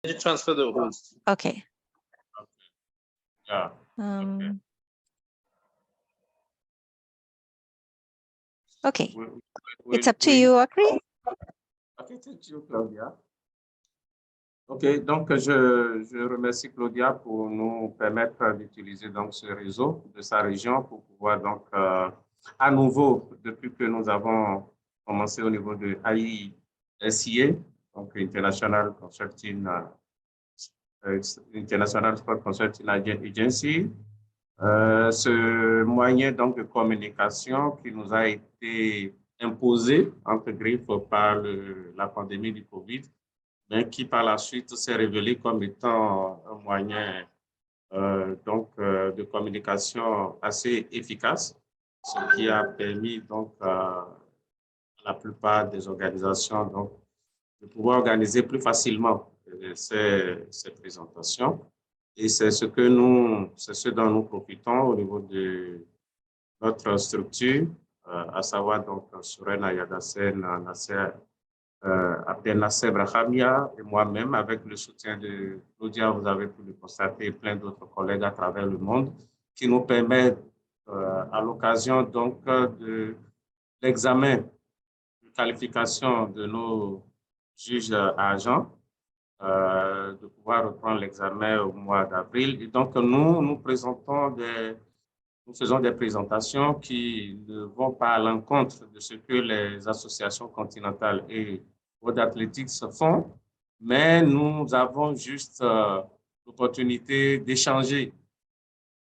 You transfer the host. Okay. Yeah. Okay. It's up to you, Akri. Ok, thank you, Claudia. Ok, donc je remercie Claudia pour nous permettre d'utiliser donc ce réseau de sa région pour pouvoir donc à nouveau, depuis que nous avons commencé au niveau de AISIA, donc International Sport Consulting Agency, ce moyen donc de communication qui nous a été imposé entre griffes par la pandémie du Covid, mais qui par la suite s'est révélé comme étant un moyen de communication assez efficace, ce qui a permis donc à la plupart des organisations donc, de pouvoir organiser plus facilement ces présentations. Et c'est ce dont nous profitons au niveau de notre structure, à savoir donc Surena Yadasen, Abdel Nasser Brahamia et moi-même, avec le soutien de Claudia, vous avez pu le constater, et plein d'autres collègues à travers le monde, qui nous permettent, à l'occasion donc de l'examen de qualification de nos juges agents, de pouvoir reprendre l'examen au mois d'avril. Et donc, nous faisons des présentations qui ne vont pas à l'encontre de ce que les associations continentales et World Athletics font, mais nous avons juste l'opportunité d'échanger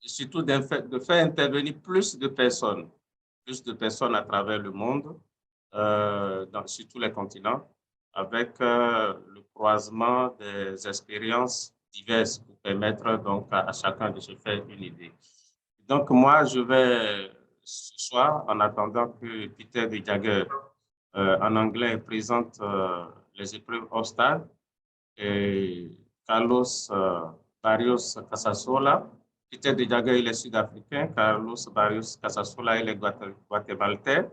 et surtout de faire intervenir plus de personnes à travers le monde, sur tous les continents, avec le croisement des expériences diverses pour permettre donc à chacun de se faire une idée. Donc, moi, je vais ce soir, en attendant que Peter de Jager, en anglais, présente les épreuves au stade, et Carlos Barrios Casasola. Peter de Jager, il est sud-africain. Carlos Barrios Casasola, il est guatémaltais,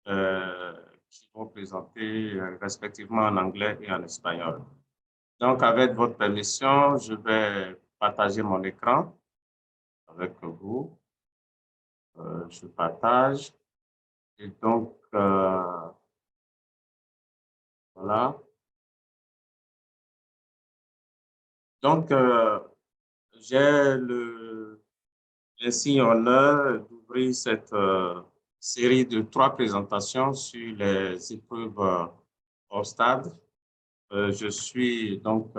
qui vont présenter respectivement en anglais et en espagnol. Donc, avec votre permission, je vais partager mon écran avec vous. Je partage. Et donc, voilà. Donc, j'ai l'insigne honneur d'ouvrir cette série de 3 présentations sur les épreuves au stade. Je suis donc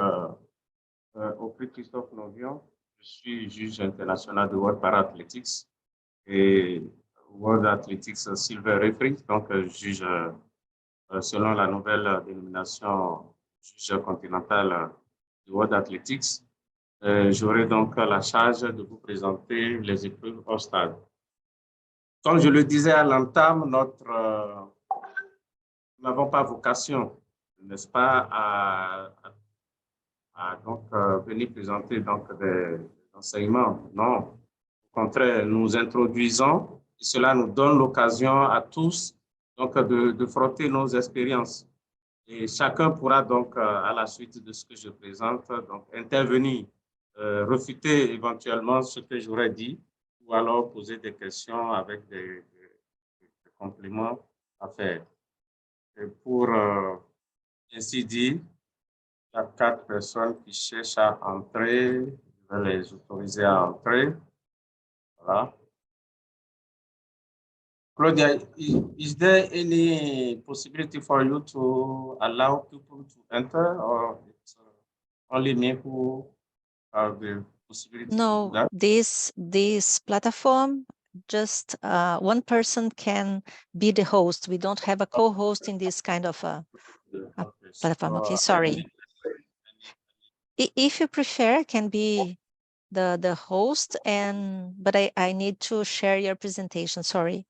au prix Christophe Novion. Je suis juge international de World Para-Athletics et World Athletics Silver Referee, donc juge selon la nouvelle dénomination juge continental du World Athletics. J'aurai donc la charge de vous présenter les épreuves au stade. Comme je le disais à l'entame, nous n'avons pas vocation, n'est-ce pas, à donc, venir présenter donc, des enseignements. Non, au contraire, nous introduisons et cela nous donne l'occasion à tous donc, de frotter nos expériences. Et chacun pourra donc, à la suite de ce que je présente, donc, intervenir, refuter éventuellement ce que j'aurais dit ou alors poser des questions avec des compléments à faire. Et pour ainsi dire, il y a 4 personnes qui cherchent à entrer. Je vais les autoriser à entrer. Voilà. Claudia, is there any possibility for you to allow people to enter, or it's only me who have the possibility to do that? This platform, just one person can be the host. We don't have a co-host in this kind of a platform. Okay, sorry. If you prefer, can be the host, but I need to share your presentation. Sorry.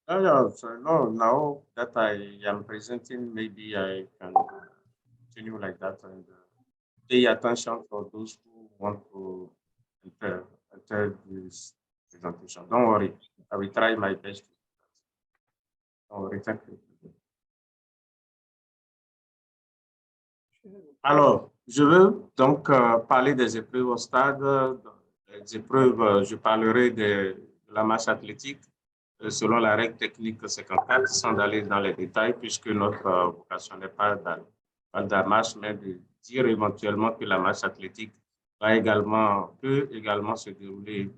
No, now that I am presenting, maybe I can continue like that and pay attention for those who want to enter this presentation. Don't worry, I will try my best. Don't worry, thank you. Alors, Je veux donc parler des épreuves au stade. Les épreuves, je parlerai de la marche athlétique selon la règle technique 54, sans aller dans les détails, puisque notre vocation n'est pas dans la marche, mais de dire éventuellement que la marche athlétique peut également se dérouler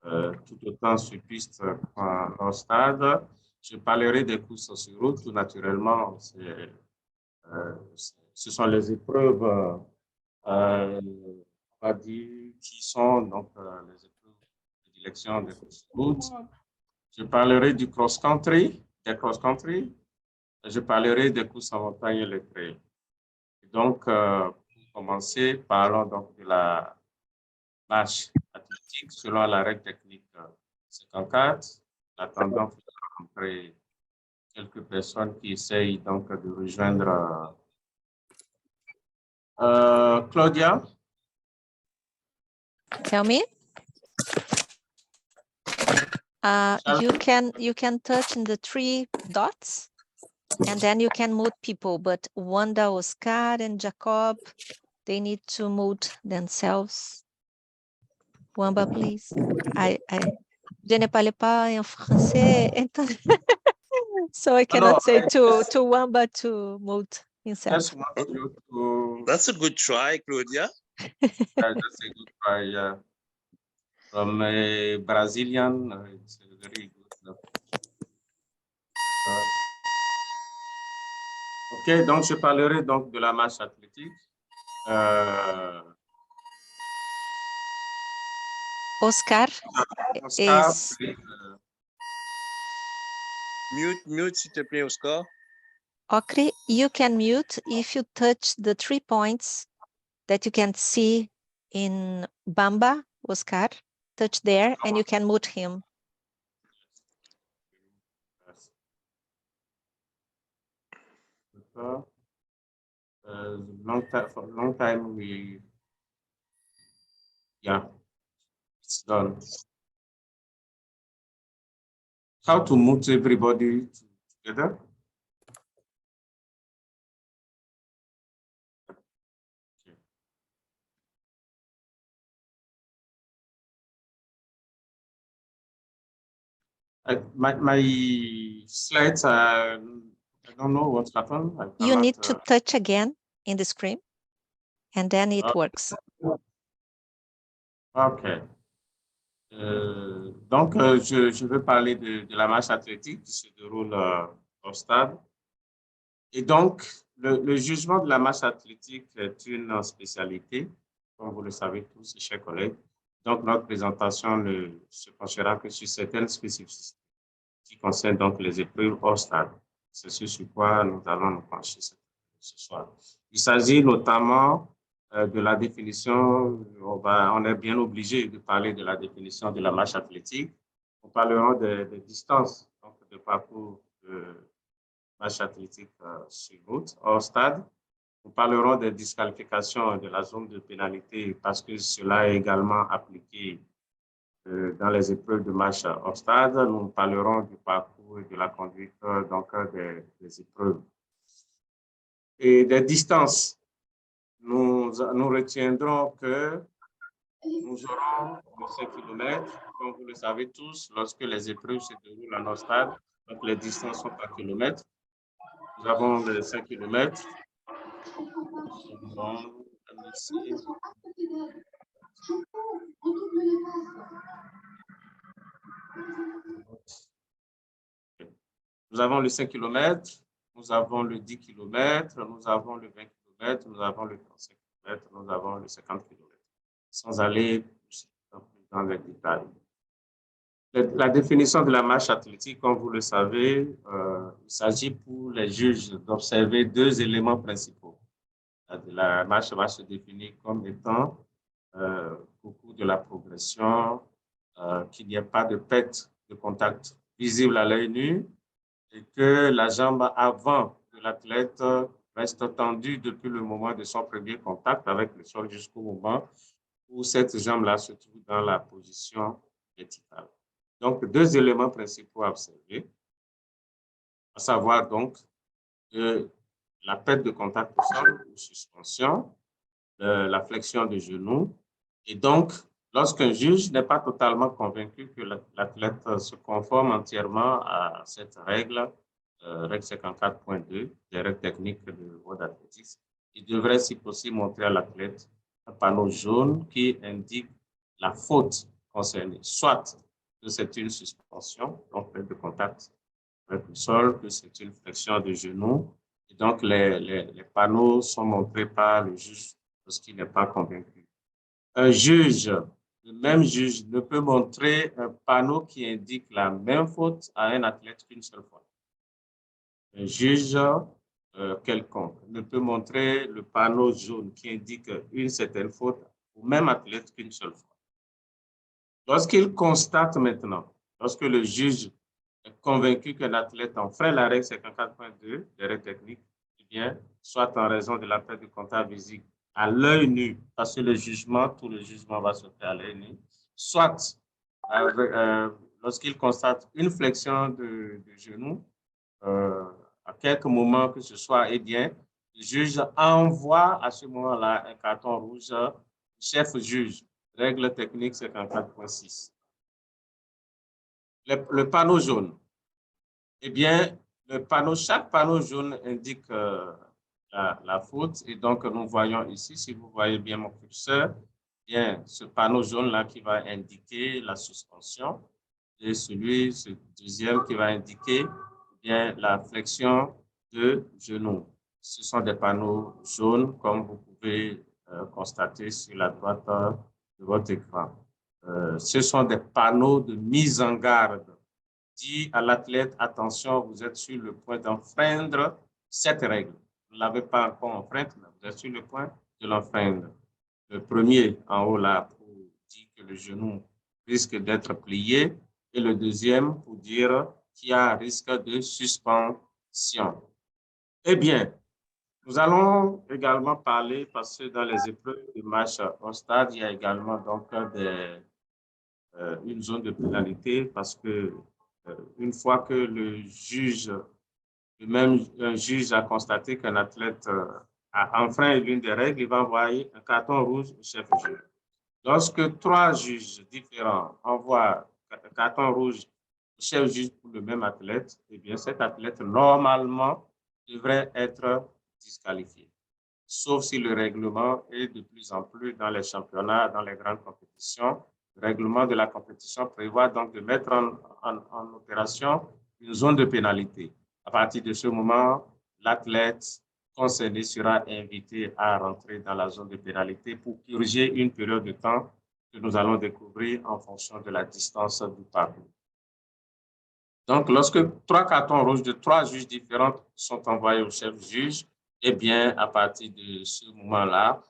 tout autant sur piste qu'en stade. Je parlerai des courses sur route, tout naturellement. Ce sont les épreuves, on va dire, qui sont donc les épreuves de direction des courses sur route. Je parlerai du cross-country, des cross-country. Je parlerai des courses en montagne et les trails. Donc, pour commencer, parlons donc de la marche athlétique selon la règle technique 54. Attendant, vous rencontrer quelques personnes qui essayent donc de rejoindre Claudia. Tell me. You can touch in the 3 dots and then you can mute people, but Wanda, Oscar, and Jacob, they need to mute themselves. Wamba, please. Je ne parle pas en français, so I cannot say to Wamba to mute himself. That's a good try, Claudia. That's a good try, yeah. From a Brazilian, it's very good. OK, donc je parlerai donc de la marche athlétique. Oscar is... Mute, s'il te plaît, Oscar. Okri, you can mute if you touch the 3 points that you can see in Bamba, Oscar. Touch there and you can mute him. For a long time, it's done. How to mute everybody together? My slides, I don't know what's happened. You need to touch again in the screen, and then it works. OK. Donc, je vais parler de la marche athlétique qui se déroule au stade. Et donc, le jugement de la marche athlétique est une spécialité, comme vous le savez tous, chers collègues. Donc, notre présentation ne se penchera que sur certaines spécificités qui concernent donc les épreuves hors stade. C'est sur quoi nous allons nous pencher ce soir. Il s'agit notamment de la définition, on est bien obligé de parler de la définition de la marche athlétique. Nous parlerons des distances, donc de parcours de marche athlétique sur route, hors stade. Nous parlerons des disqualifications de la zone de pénalité parce que cela est également appliqué dans les épreuves de marche hors stade. Nous parlerons du parcours et de la conduite donc, des épreuves. Et des distances, nous retiendrons que nous aurons le 5 km, comme vous le savez tous, lorsque les épreuves se déroulent en hors stade, donc les distances sont par kilomètre. Nous avons les 5 km. Nous avons le 5 km, nous avons le 10 km, nous avons le 20 km, nous avons le 35 km, nous avons le 50 km, sans aller dans les détails. La définition de la marche athlétique, comme vous le savez, il s'agit pour les juges d'observer 2 éléments principaux. La marche va se définir comme étant, au cours de la progression, qu'il n'y ait pas de perte de contact visible à l'œil nu et que la jambe avant de l'athlète reste tendue depuis le moment de son premier contact avec le sol jusqu'au moment où cette jambe-là se trouve dans la position verticale. Donc, 2 éléments principaux à observer, à savoir donc la perte de contact au sol ou suspension la flexion de genou. Et donc, lorsqu'un juge n'est pas totalement convaincu que l'athlète se conforme entièrement à cette règle, règle 54.2, des règles techniques de World Athletics, il devrait, si possible, montrer à l'athlète un panneau jaune qui indique la faute concernée, soit que c'est une suspension, donc de contact avec le sol, que c'est une flexion de genou. Et donc, les panneaux sont montrés par le juge lorsqu'il n'est pas convaincu. Un juge, le même juge, ne peut montrer un panneau qui indique la même faute à un athlète qu'une seule fois. Un juge quelconque ne peut montrer le panneau jaune qui indique une certaine faute au même athlète qu'une seule fois. Lorsqu'il constate maintenant, lorsque le juge est convaincu qu'un athlète enfreint la règle 54.2 des règles techniques, eh bien, soit en raison de la perte de contact physique à l'œil nu, parce que tout le jugement va se faire à l'œil nu, soit lorsqu'il constate une flexion de genou, à quelques moments que ce soit, eh bien, le juge envoie à ce moment-là un carton rouge au chef juge. Règle technique 54.6. Le panneau jaune. Eh bien, chaque panneau jaune indique la faute. Et donc, nous voyons ici, si vous voyez bien mon curseur, bien, ce panneau jaune-là qui va indiquer la suspension et ce deuxième qui va indiquer bien, la flexion de genou. Ce sont des panneaux jaunes, comme vous pouvez constater sur la droite de votre écran. Ce sont des panneaux de mise en garde. Dit à l'athlète, attention, vous êtes sur le point d'enfreindre cette règle. Vous ne l'avez pas encore enfreinte, mais vous êtes sur le point de l'enfreindre. Le premier, en haut là, pour dire que le genou risque d'être plié, et le deuxième pour dire qu'il y a un risque de suspension. Eh bien, nous allons également parler, parce que dans les épreuves de match au stade, il y a également donc une zone de pénalité, parce que une fois que le même juge a constaté qu'un athlète a enfreint l'une des règles, il va envoyer un carton rouge au chef juge. Lorsque 3 juges différents envoient un carton rouge au chef juge pour le même athlète, eh bien, cet athlète, normalement, devrait être disqualifié. Sauf si le règlement est de plus en plus dans les championnats, dans les grandes compétitions. Le règlement de la compétition prévoit donc de mettre en opération une zone de pénalité. À partir de ce moment, l'athlète concerné sera invité à rentrer dans la zone de pénalité pour purger une période de temps que nous allons découvrir en fonction de la distance du parcours. Donc, lorsque 3 cartons rouges de 3 juges différents sont envoyés au chef juge, eh bien, à partir de ce moment-là,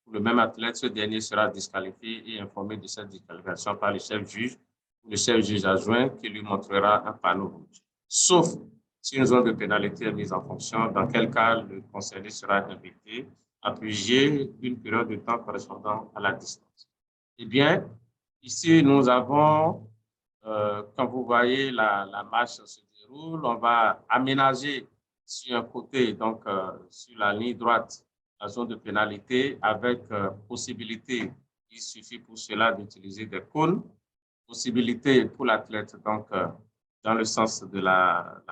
pour le même athlète, ce dernier sera disqualifié et informé de cette disqualification par le chef juge adjoint qui lui montrera un panneau rouge. Sauf si une zone de pénalité est mise en fonction, dans quel cas le concerné sera invité à purger une période de temps correspondant à la distance. Eh bien, ici, nous avons, quand vous voyez la marche se déroule, on va aménager sur un côté, donc sur la ligne droite, la zone de pénalité avec possibilité, il suffit pour cela d'utiliser des cônes, possibilité pour l'athlète, donc dans le sens de la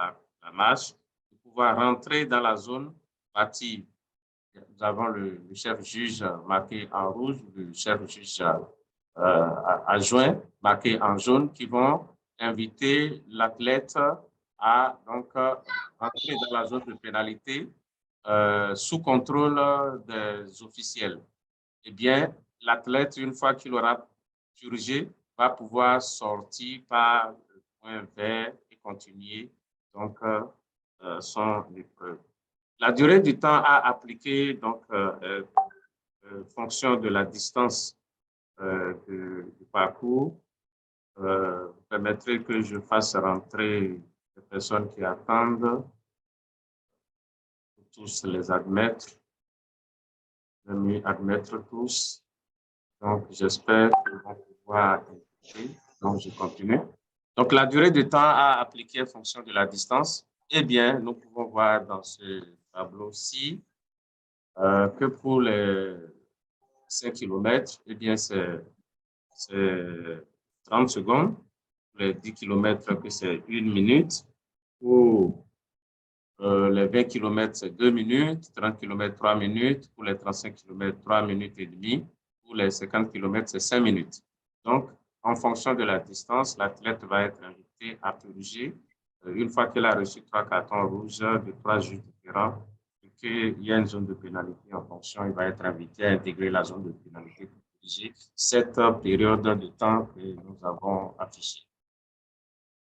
marche, de pouvoir rentrer dans la zone bâtie. Nous avons le chef juge marqué en rouge, le chef juge adjoint marqué en jaune qui vont inviter l'athlète à donc rentrer dans la zone de pénalité sous contrôle des officiels. Eh bien, l'athlète, une fois qu'il aura purgé, va pouvoir sortir par le point vert et continuer donc son épreuve. La durée du temps à appliquer, donc, fonction de la distance du parcours, vous permettrez que je fasse rentrer les personnes qui attendent, pour tous les admettre, admettre tous. Donc, j'espère qu'ils vont pouvoir écouter. Donc, je continue. Donc, la durée de temps à appliquer en fonction de la distance, eh bien, nous pouvons voir dans ce tableau-ci que pour les 5 km, eh bien, c'est 30 secondes. Pour les 10 km, que c'est 1 minute. Pour les 20 km, c'est 2 minutes. 30 km, 3 minutes. Pour les 35 km, 3 minutes et demie. Pour les 50 km, c'est 5 minutes. Donc, en fonction de la distance, l'athlète va être invité à purger. Une fois qu'elle a reçu 3 cartons rouges de 3 juges différents, et qu'il y a une zone de pénalité en fonction, il va être invité à intégrer la zone de pénalité pour purger cette période de temps que nous avons affichée.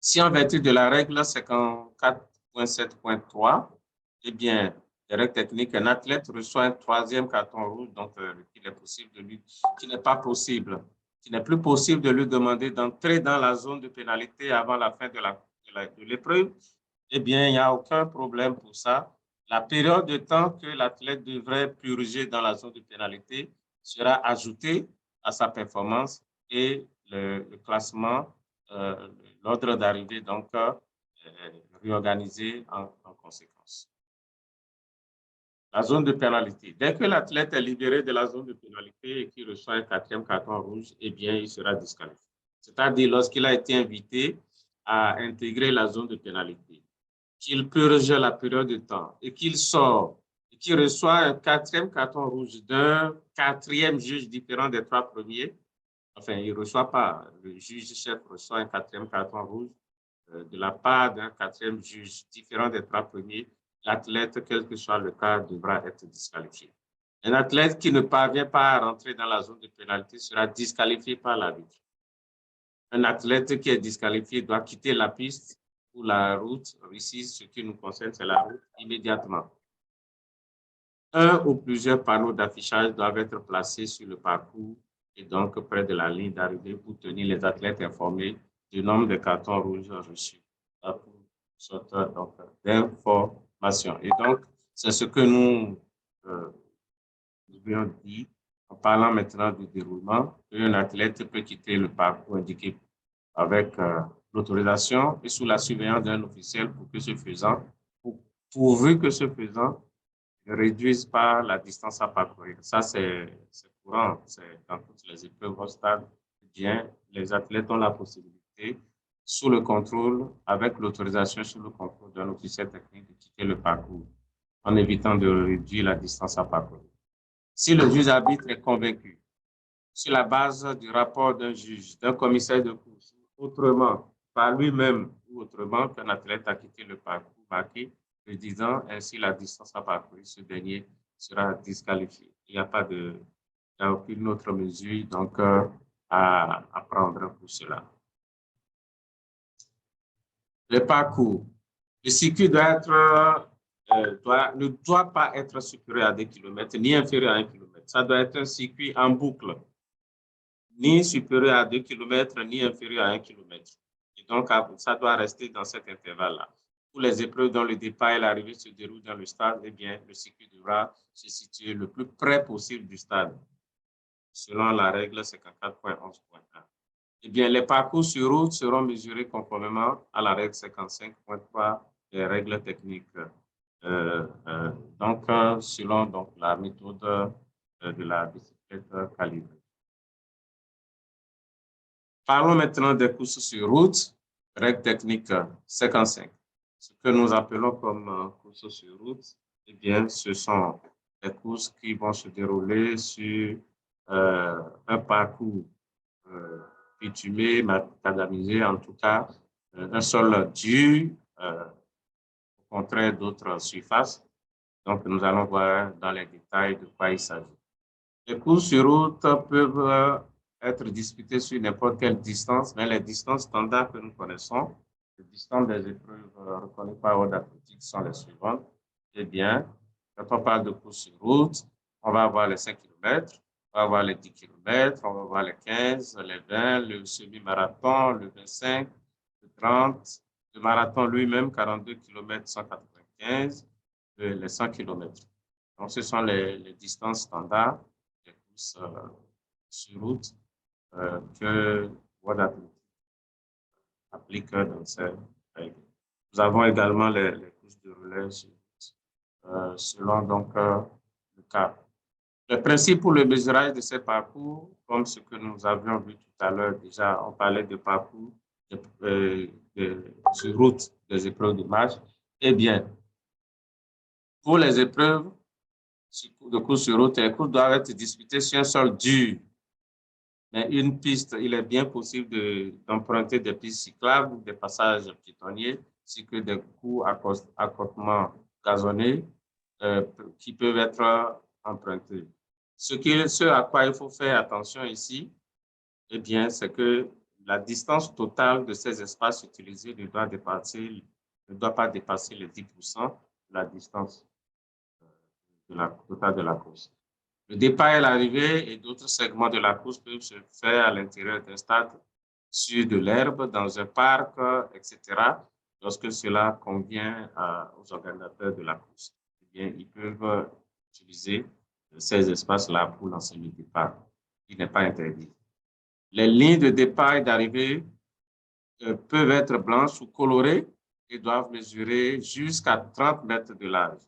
Si en vertu de la règle 54.7.3, eh bien, les règles techniques, un athlète reçoit un 3e carton rouge, donc qu'il n'est possible de lui, qu'il n'est pas possible, qu'il n'est plus possible de lui demander d'entrer dans la zone de pénalité avant la fin de l'épreuve, eh bien, il n'y a aucun problème pour ça. La période de temps que l'athlète devrait purger dans la zone de pénalité sera ajoutée à sa performance et le classement, l'ordre d'arrivée, donc, réorganisé en conséquence. La zone de pénalité. Dès que l'athlète est libéré de la zone de pénalité et qu'il reçoit un 4e carton rouge, eh bien, il sera disqualifié. C'est-à-dire lorsqu'il a été invité à intégrer la zone de pénalité, qu'il purge la période de temps et qu'il sort et qu'il reçoit un 4e carton rouge d'un 4e juge différent des 3 premiers, enfin, il ne reçoit pas, le juge-chef reçoit un 4e carton rouge de la part d'un 4e juge différent des 3 premiers, l'athlète, quel que soit le cas, devra être disqualifié. Un athlète qui ne parvient pas à rentrer dans la zone de pénalité sera disqualifié par l'arbitre. Un athlète qui est disqualifié doit quitter la piste ou la route. Ici, ce qui nous concerne, c'est la route immédiatement. Un ou plusieurs panneaux d'affichage doivent être placés sur le parcours et donc près de la ligne d'arrivée pour tenir les athlètes informés du nombre de cartons rouges reçus. Pour sorte d'information. Et donc, c'est ce que nous devons dire en parlant maintenant du déroulement. Un athlète peut quitter le parcours indiqué avec l'autorisation et sous la surveillance d'un officiel pourvu que ce faisant ne réduise pas la distance à parcourir. Ça, c'est courant. C'est dans toutes les épreuves au stade. Bien, les athlètes ont la possibilité, sous le contrôle, avec l'autorisation sous le contrôle d'un officiel technique, de quitter le parcours en évitant de réduire la distance à parcourir. Si le juge arbitre est convaincu, sur la base du rapport d'un juge, d'un commissaire de course, autrement, par lui-même ou autrement, qu'un athlète a quitté le parcours marqué, le disant ainsi la distance à parcourir, ce dernier sera disqualifié. Il n'y a pas il n'y a aucune autre mesure donc, à prendre pour cela. Le parcours. Le circuit ne doit pas être supérieur à 2 km, ni inférieur à 1 km. Ça doit être un circuit en boucle, ni supérieur à 2 km, ni inférieur à 1 km. Et donc, ça doit rester dans cet intervalle-là. Pour les épreuves dont le départ et l'arrivée se déroulent dans le stade, eh bien, le circuit devra se situer le plus près possible du stade, selon la règle 54.11.1. Eh bien, les parcours sur route seront mesurés conformément à la règle 55.3 des règles techniques. Selon donc, la méthode de la bicyclette calibrée. Parlons maintenant des courses sur route, règle technique 55. Ce que nous appelons comme courses sur route, eh bien, ce sont des courses qui vont se dérouler sur un parcours bitumé, macadamisé, en tout cas, un sol dur, au contraire d'autres surfaces. Donc, nous allons voir dans les détails de quoi il s'agit. Les courses sur route peuvent être disputées sur n'importe quelle distance, mais les distances standards que nous connaissons, les distances des épreuves reconnues par World Athletics sont les suivantes. Eh bien, quand on parle de courses sur route, on va avoir les 5 km, on va avoir les 10 km, on va avoir les 15, les 20, le semi-marathon, le 25, le 30, le marathon lui-même, 42 km 195, les 100 km. Donc, ce sont les distances standards des courses sur route que World Athletics applique dans ces règles. Nous avons également les courses de relais sur route, selon donc le cas. Le principe pour le mesurage de ces parcours, comme ce que nous avions vu tout à l'heure déjà, on parlait de parcours sur route des épreuves de marche. Eh bien, pour les épreuves de course sur route, les courses doivent être disputées sur un sol dur. Mais une piste, il est bien possible d'emprunter des pistes cyclables ou des passages piétonniers, ainsi que des courts accotements gazonnés qui peuvent être empruntés. Ce à quoi il faut faire attention ici, eh bien, c'est que la distance totale de ces espaces utilisés ne doit pas dépasser les 10% de la distance totale de la course. Le départ et l'arrivée et d'autres segments de la course peuvent se faire à l'intérieur d'un stade, sur de l'herbe, dans un parc, etc. Lorsque cela convient aux organisateurs de la course, eh bien, ils peuvent utiliser ces espaces-là pour lancer le départ. Il n'est pas interdit. Les lignes de départ et d'arrivée peuvent être blanches ou colorées et doivent mesurer jusqu'à 30 mètres de large.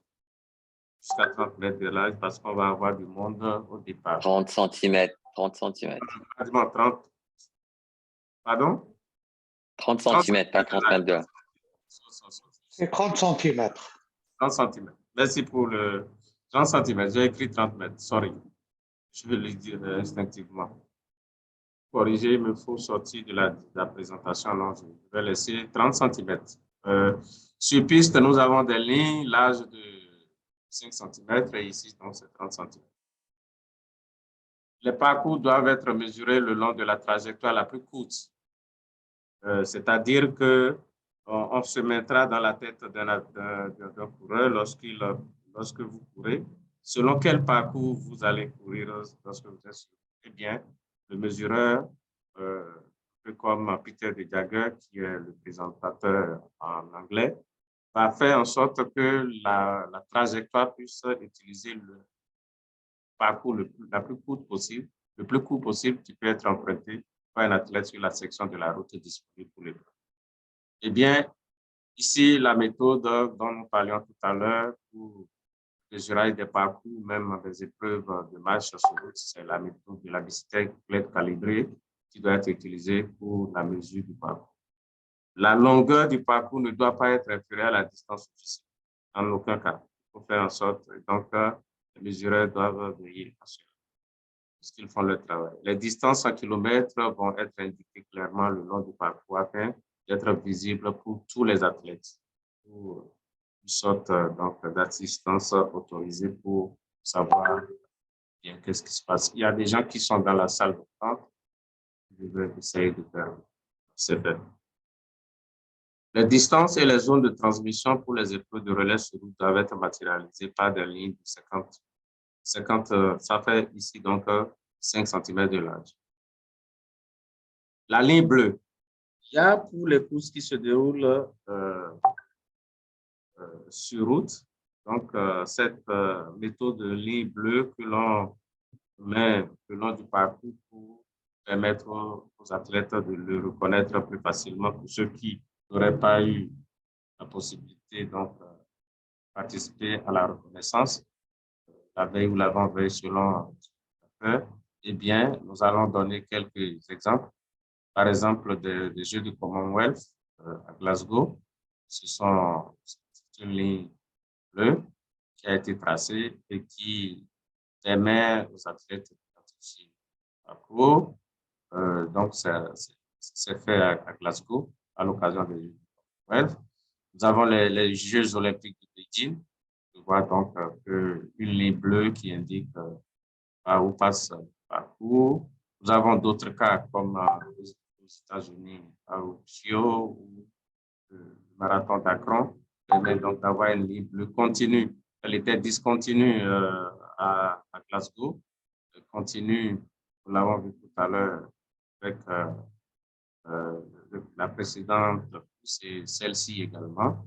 Jusqu'à 30 mètres de large parce qu'on va avoir du monde au départ. 30 cm. 30 cm. Pratiquement 30. Pardon? 30 cm, pas 30 mètres de large. C'est 30 cm. 30 cm. Merci pour le 30 cm. J'ai écrit 30 mètres. Sorry. Je vais le dire instinctivement. Corriger, il me faut sortir de la présentation. Non, je vais laisser 30 cm. Sur piste, nous avons des lignes larges de 5 cm et ici, donc, c'est 30 cm. Les parcours doivent être mesurés le long de la trajectoire la plus courte. C'est-à-dire que on se mettra dans la tête d'un coureur lorsque vous courez. Selon quel parcours vous allez courir lorsque vous êtes sur. Eh bien, le mesureur, un peu comme Peter de Jager, qui est le présentateur en anglais, va faire en sorte que la trajectoire puisse utiliser le parcours le plus court possible, le plus court possible qui peut être emprunté par un athlète sur la section de la route disponible pour l'épreuve. Eh bien, ici, la méthode dont nous parlions tout à l'heure pour mesurer des parcours, même des épreuves de marche sur route, c'est la méthode de la bicyclette calibrée qui doit être utilisée pour la mesure du parcours. La longueur du parcours ne doit pas être inférieure à la distance officielle. En aucun cas. Il faut faire en sorte, donc, les mesureurs doivent veiller à cela, parce qu'ils font leur travail. Les distances en kilomètres vont être indiquées clairement le long du parcours afin d'être visibles pour tous les athlètes, pour une sorte d'assistance autorisée pour savoir bien qu'est-ce qui se passe. Il y a des gens qui sont dans la salle d'attente. Je vais essayer de faire c'est les distances et les zones de transmission pour les épreuves de relais sur route doivent être matérialisées par des lignes de 50, ça fait ici donc 5 cm de large. La ligne bleue. Il y a pour les courses qui se déroulent sur route, donc cette méthode de ligne bleue que l'on met le long du parcours pour permettre aux athlètes de le reconnaître plus facilement pour ceux qui n'auraient pas eu la possibilité donc participer à la reconnaissance la veille ou l'avant-veille selon l'heure. Eh bien, nous allons donner quelques exemples. Par exemple, des Jeux du Commonwealth à Glasgow. C'est une ligne bleue qui a été tracée et qui permet aux athlètes de participer à parcours. Donc, c'est fait à Glasgow à l'occasion des Jeux du Commonwealth. Nous avons les Jeux olympiques de Beijing. Je vois donc une ligne bleue qui indique où passe le parcours. Nous avons d'autres cas comme aux États-Unis, au JO ou le marathon d'Akron, qui permet donc d'avoir une ligne bleue continue. Elle était discontinue à Glasgow. Elle continue, nous l'avons vu tout à l'heure avec la précédente, c'est celle-ci également.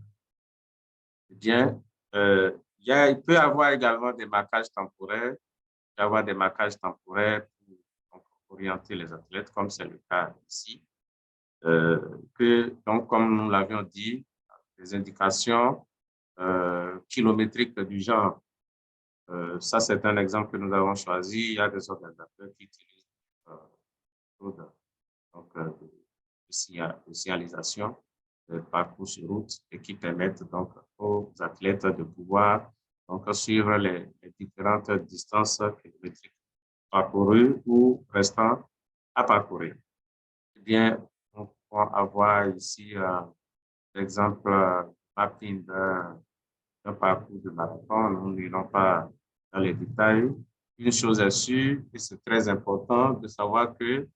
Eh bien, il peut y avoir également des marquages temporaires. Il peut y avoir des marquages temporaires pour orienter les athlètes, comme c'est le cas ici. Donc, comme nous l'avions dit, des indications kilométriques du genre Ça, c'est un exemple que nous avons choisi. Il y a des organisateurs qui utilisent de signalisation, de parcours sur route et qui permettent donc aux athlètes de pouvoir donc suivre les différentes distances kilométriques parcourues ou restant à parcourir. Eh bien, on peut avoir ici l'exemple mapping d'un parcours de marathon. Nous n'irons pas dans les détails. Une chose est sûre, et c'est très important de savoir que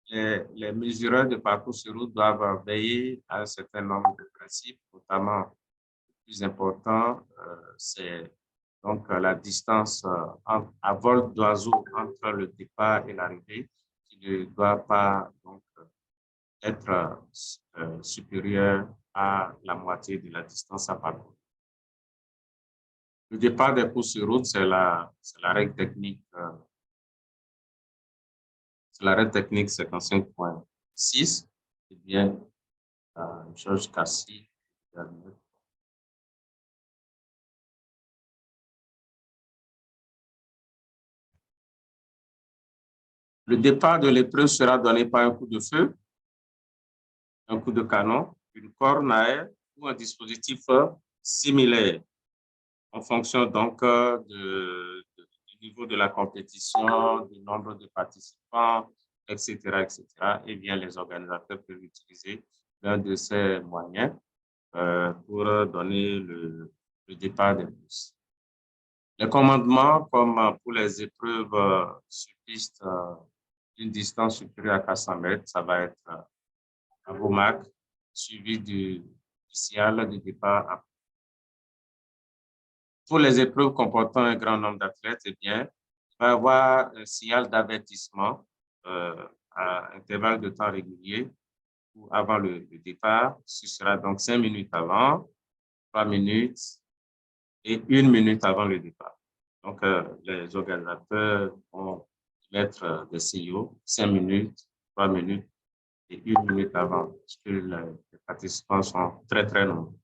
les mesureurs de parcours sur route doivent veiller à un certain nombre de principes, notamment le plus important, c'est donc la distance à vol d'oiseau entre le départ et l'arrivée, qui ne doit pas donc être supérieure à la moitié de la distance à parcourir. Le départ des courses sur route, c'est la règle technique. C'est la règle technique 55.6. Eh bien, Georges Cassis. Le départ de l'épreuve sera donné par un coup de feu, un coup de canon, une corne à air ou un dispositif similaire en fonction donc du niveau de la compétition, du nombre de participants, etc., etc. Eh bien, les organisateurs peuvent utiliser l'un de ces moyens pour donner le départ des courses. Les commandements, comme pour les épreuves sur piste d'une distance supérieure à 400 mètres, ça va être un VOMAC suivi du signal de départ. Pour les épreuves comportant un grand nombre d'athlètes, eh bien, il va y avoir un signal d'avertissement à intervalle de temps régulier ou avant le départ. Ce sera donc 5 minutes avant, 3 minutes et 1 minute avant le départ. Donc, les organisateurs vont mettre des signaux, 5 minutes, 3 minutes et 1 minute avant, parce que les participants sont très, très nombreux.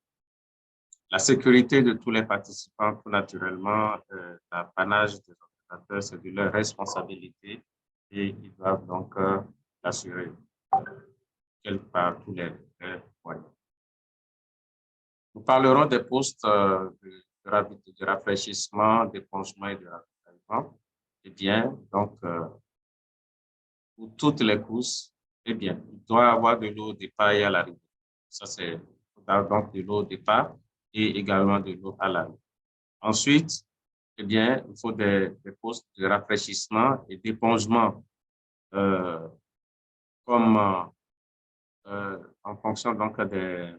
La sécurité de tous les participants, tout naturellement, l'apanage des organisateurs, c'est de leur responsabilité et ils doivent donc l'assurer par tous les moyens. Nous parlerons des postes de rafraîchissement, d'épongement et de ravitaillement. Eh bien, donc, pour toutes les courses, eh bien, il doit y avoir de l'eau au départ et à l'arrivée. Ça, c'est donc de l'eau au départ et également de l'eau à l'arrivée. Ensuite, eh bien, il faut des postes de rafraîchissement et d'épongement comme en fonction donc des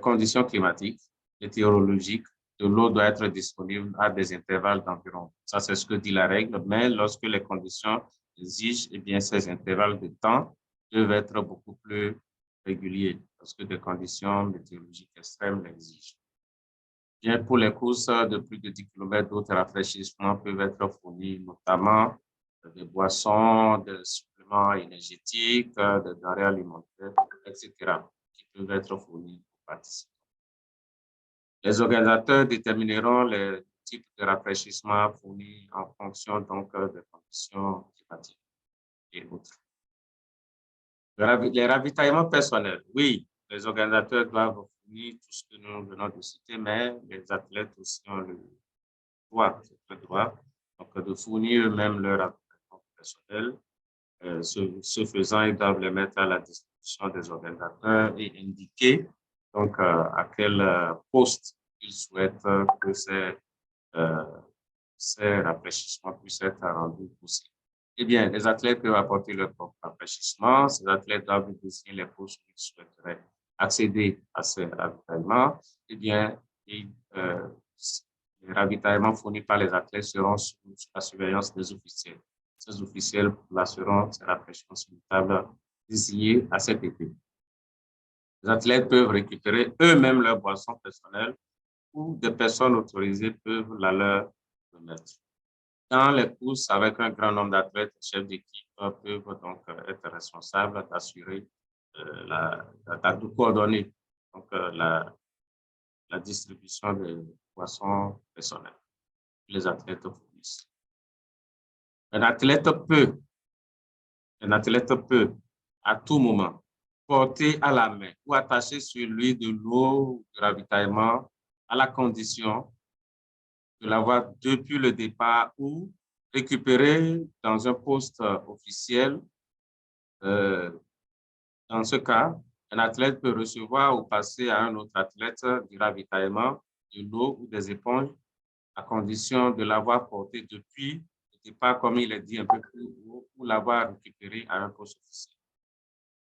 conditions climatiques, météorologiques. De l'eau doit être disponible à des intervalles d'environ. Ça, c'est ce que dit la règle. Mais lorsque les conditions exigent, eh bien, ces intervalles de temps peuvent être beaucoup plus réguliers parce que des conditions météorologiques extrêmes l'exigent. Bien, pour les courses de plus de 10 km, d'autres rafraîchissements peuvent être fournis, notamment des boissons, des suppléments énergétiques, des denrées alimentaires, etc., qui peuvent être fournis aux participants. Les organisateurs détermineront les types de rafraîchissement fournis en fonction donc des conditions climatiques et autres. Les ravitaillements personnels, oui, les organisateurs doivent fournir tout ce que nous venons de citer, mais les athlètes aussi ont le droit donc de fournir eux-mêmes leur ravitaillement personnel. Ce faisant, ils doivent les mettre à la disposition des organisateurs et indiquer donc à quel poste ils souhaitent que ces rafraîchissements puissent être rendus possibles. Eh bien, les athlètes peuvent apporter leur propre rafraîchissement. Ces athlètes doivent désigner les postes qu'ils souhaiteraient accéder à ces ravitaillements. Eh bien, les ravitaillements fournis par les athlètes seront sous la surveillance des officiels. Ces officiels placeront ces rafraîchissements sur une table désignée à cet effet. Les athlètes peuvent récupérer eux-mêmes leurs boissons personnelles ou des personnes autorisées peuvent la leur remettre. Dans les courses avec un grand nombre d'athlètes, les chefs d'équipe peuvent donc être responsables d'assurer de coordonner donc, la distribution de boissons personnelles. Les athlètes fournissent. Un athlète peut, à tout moment, porter à la main ou attacher sur lui de l'eau de ravitaillement à la condition de l'avoir depuis le départ ou récupérer dans un poste officiel. Dans ce cas, un athlète peut recevoir ou passer à un autre athlète du ravitaillement, de l'eau ou des éponges à condition de l'avoir porté depuis le départ, comme il est dit un peu plus haut, ou l'avoir récupéré à un poste officiel.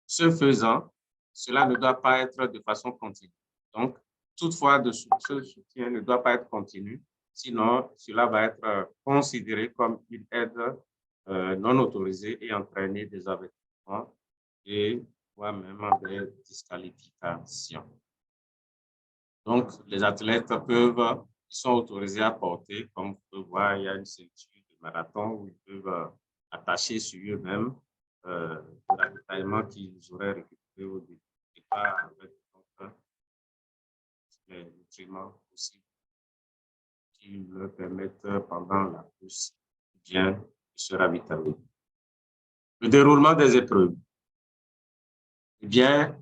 Ce faisant, cela ne doit pas être de façon continue. Donc, toutefois, ce soutien ne doit pas être continu, sinon cela va être considéré comme une aide non autorisée et entraîner des avertissements et voire même des disqualifications. Donc, les athlètes sont autorisés à porter, comme vous pouvez voir, il y a une ceinture de marathon où ils peuvent attacher sur eux-mêmes le ravitaillement qu'ils auraient récupéré au départ avec les nutriments possibles qui leur permettent pendant la course bien de se ravitailler. Le déroulement des épreuves. Eh bien,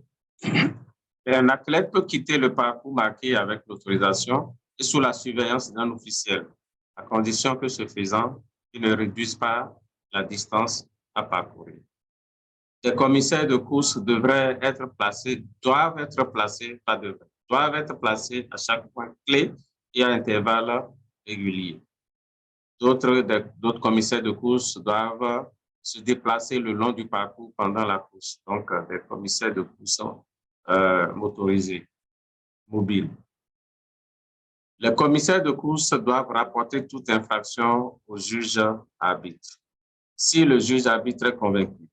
un athlète peut quitter le parcours marqué avec l'autorisation et sous la surveillance d'un officiel, à condition que ce faisant, il ne réduise pas la distance à parcourir. Les commissaires de course doivent être placés à chaque point clé et à intervalles réguliers. D'autres commissaires de course doivent se déplacer le long du parcours pendant la course. Donc, des commissaires de course motorisés, mobiles. Les commissaires de course doivent rapporter toute infraction au juge arbitre. Si le juge arbitre est convaincu,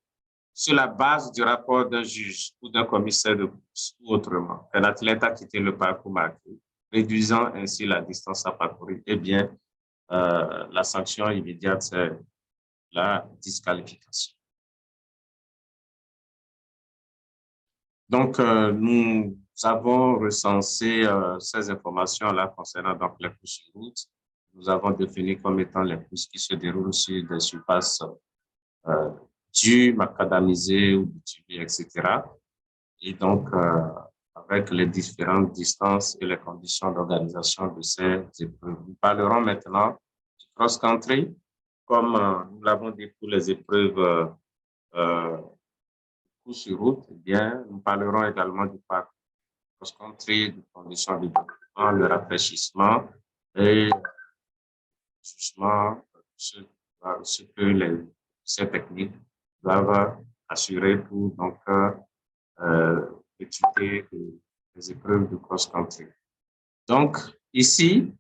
sur la base du rapport d'un juge ou d'un commissaire de course ou autrement, qu'un athlète a quitté le parcours marqué, réduisant ainsi la distance à parcourir, eh bien, la sanction immédiate, c'est la disqualification. Donc, nous avons recensé ces informations-là concernant donc, les courses sur route. Nous avons défini comme étant les courses qui se déroulent sur des surfaces dures, macadamisées ou bituminées, etc. Et donc, avec les différentes distances et les conditions d'organisation de ces épreuves. Nous parlerons maintenant du cross-country, comme nous l'avons dit pour les épreuves sur route, eh bien, nous parlerons également du parc cross-country, des conditions de développement, le rafraîchissement et justement ce que ces techniques doivent assurer pour donc étudier les épreuves de cross-country. Donc, ici,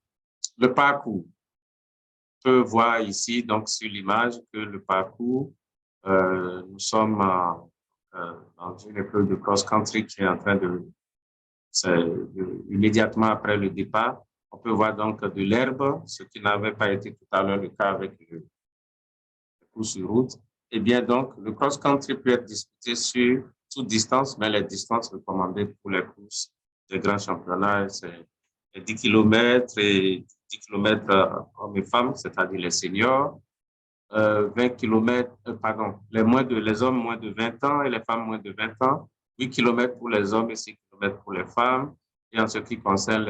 le parcours. On peut voir ici, donc, sur l'image, que le parcours, nous sommes dans une épreuve de cross-country qui est en train immédiatement après le départ. On peut voir donc de l'herbe, ce qui n'avait pas été tout à l'heure le cas avec le course sur route. Eh bien, donc, le cross-country peut être disputé sur toute distance, mais les distances recommandées pour les courses des grands championnats, c'est 10 km et 10 km hommes et femmes, c'est-à-dire les seniors. 20 km, les hommes moins de 20 ans et les femmes moins de 20 ans, 8 km pour les hommes et 6 km pour les femmes. Et en ce qui concerne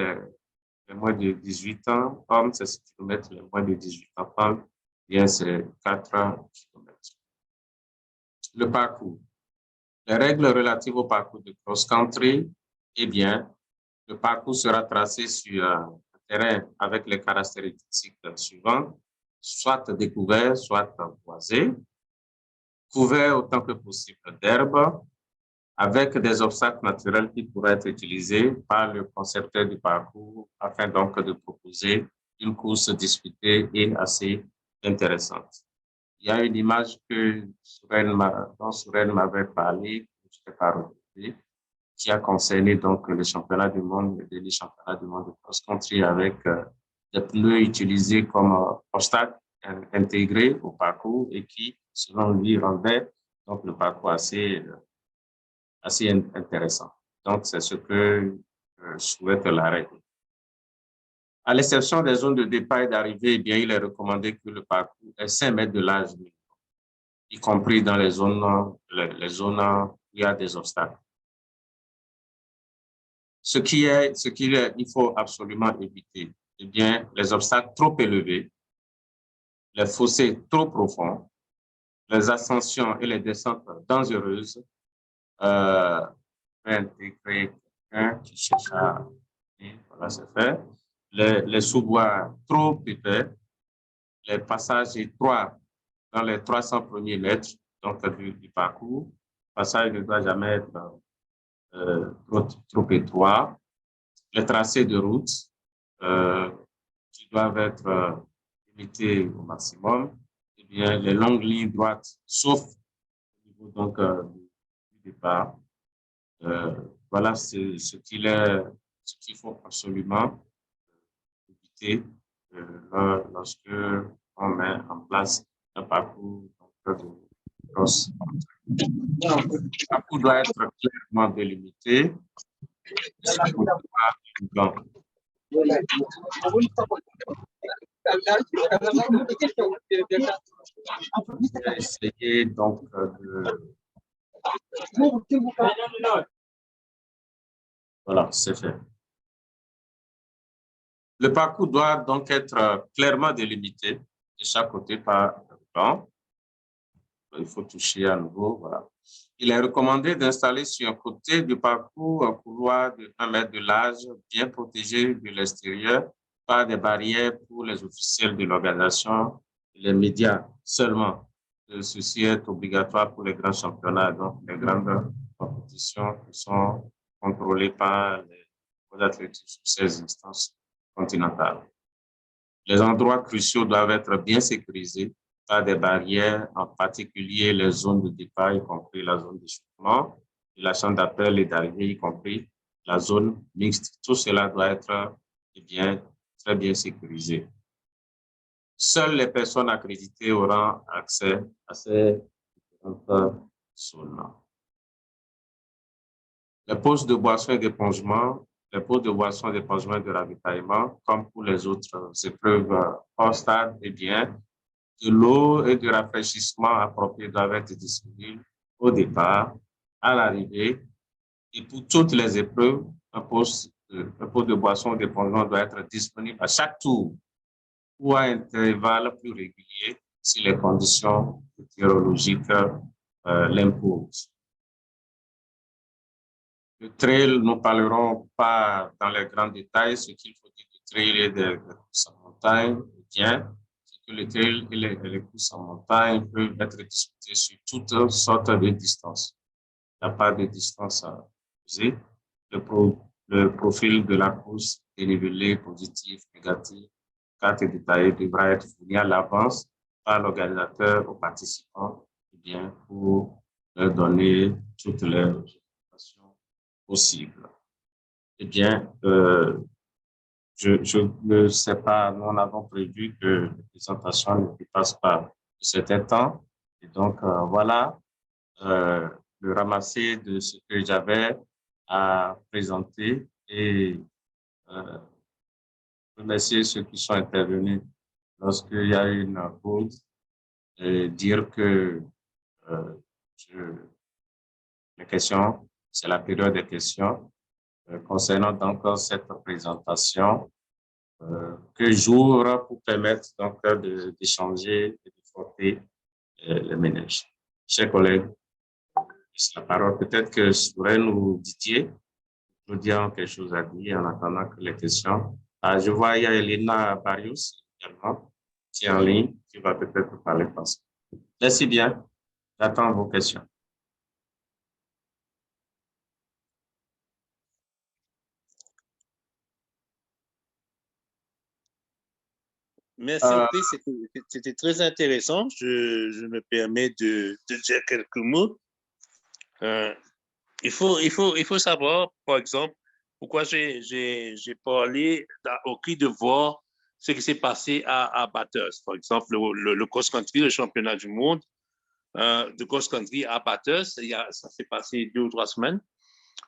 les moins de 18 ans, hommes, c'est 6 km, les moins de 18 ans, femmes, bien c'est 4 km. Le parcours. Les règles relatives au parcours de cross-country, eh bien, le parcours sera tracé sur un terrain avec les caractéristiques suivantes, soit découvert, soit boisé, couvert autant que possible d'herbe, avec des obstacles naturels qui pourraient être utilisés par le concepteur du parcours afin donc de proposer une course disputée et assez intéressante. Il y a une image dont Soren m'avait parlé, que je ne vais pas retrouver, qui a concerné donc les championnats du monde, les championnats du monde de cross-country avec des pneus utilisés comme obstacles intégrés au parcours et qui, selon lui, rendaient donc le parcours assez intéressant. Donc, c'est ce que je souhaite la règle. À l'exception des zones de départ et d'arrivée, eh bien, il est recommandé que le parcours ait 5 mètres de large, y compris dans les zones où il y a des obstacles. Il faut absolument éviter, eh bien, les obstacles trop élevés, les fossés trop profonds, les ascensions et les descentes dangereuses, intégrer quelqu'un qui cherche à... Voilà, c'est fait. Les sous-bois trop épais, les passages étroits dans les 300 premiers mètres donc, du parcours. Le passage ne doit jamais être trop étroit. Les tracés de route qui doivent être limités au maximum. Eh bien, les longues lignes droites, sauf au niveau donc, du départ. Voilà ce qu'il faut absolument éviter lorsque on met en place un parcours de cross. Le parcours doit être clairement délimité. Essayer donc de... Voilà, c'est fait. Le parcours doit donc être clairement délimité de chaque côté par un plan. Il faut toucher à nouveau, voilà. Il est recommandé d'installer sur un côté du parcours un couloir de 1 mètre de large, bien protégé de l'extérieur par des barrières pour les officiels de l'organisation et les médias seulement. Ceci est obligatoire pour les grands championnats, donc les grandes compétitions qui sont contrôlées par les athlètes sur ces instances continentales. Les endroits cruciaux doivent être bien sécurisés par des barrières, en particulier les zones de départ, y compris la zone d'échauffement, et la chambre d'appel et d'arrivée, y compris la zone mixte. Tout cela doit être très bien sécurisé. Seules les personnes accréditées auront accès à ces différentes zones. Les postes de boissons et d'épongement, les postes de boissons, d'épongement et de ravitaillement, comme pour les autres épreuves hors stade, eh bien, de l'eau et du rafraîchissement approprié doivent être disponibles au départ, à l'arrivée. Et pour toutes les épreuves, un poste de boisson ou d'épongement doit être disponible à chaque tour ou à intervalles plus réguliers si les conditions météorologiques l'imposent. Le trail, nous ne parlerons pas dans les grands détails. Ce qu'il faut dire du trail et des courses en montagne, bien, c'est que le trail et les courses en montagne peuvent être disputés sur toutes sortes de distances. Il n'y a pas de distance à poser. Le profil de la course, dénivelé, positif, négatif, carte détaillée devra être fourni à l'avance par l'organisateur aux participants, bien, pour leur donner toutes les informations possibles. Eh bien, je ne sais pas, nous avons prévu que la présentation ne dépasse pas de certain temps. Et donc, voilà le ramasser de ce que j'avais à présenter et remercier ceux qui sont intervenus lorsqu'il y a eu une pause et dire que les questions, c'est la période des questions. Concernant donc cette présentation que j'ouvre pour permettre donc d'échanger et de frotter les ménages. Chers collègues, c'est la parole. Peut-être que Didier a quelque chose à dire en attendant que les questions. Je vois il y a Elena Barrios également qui est en ligne, qui va peut-être parler français. Merci bien. J'attends vos questions. Merci, c'était très intéressant. Je me permets de dire quelques mots. Il faut savoir, par exemple, pourquoi j'ai parlé au cri de voir ce qui s'est passé à Bathurst. Par exemple, le cross-country, le championnat du monde de cross-country à Bathurst, ça s'est passé 2 ou 3 semaines.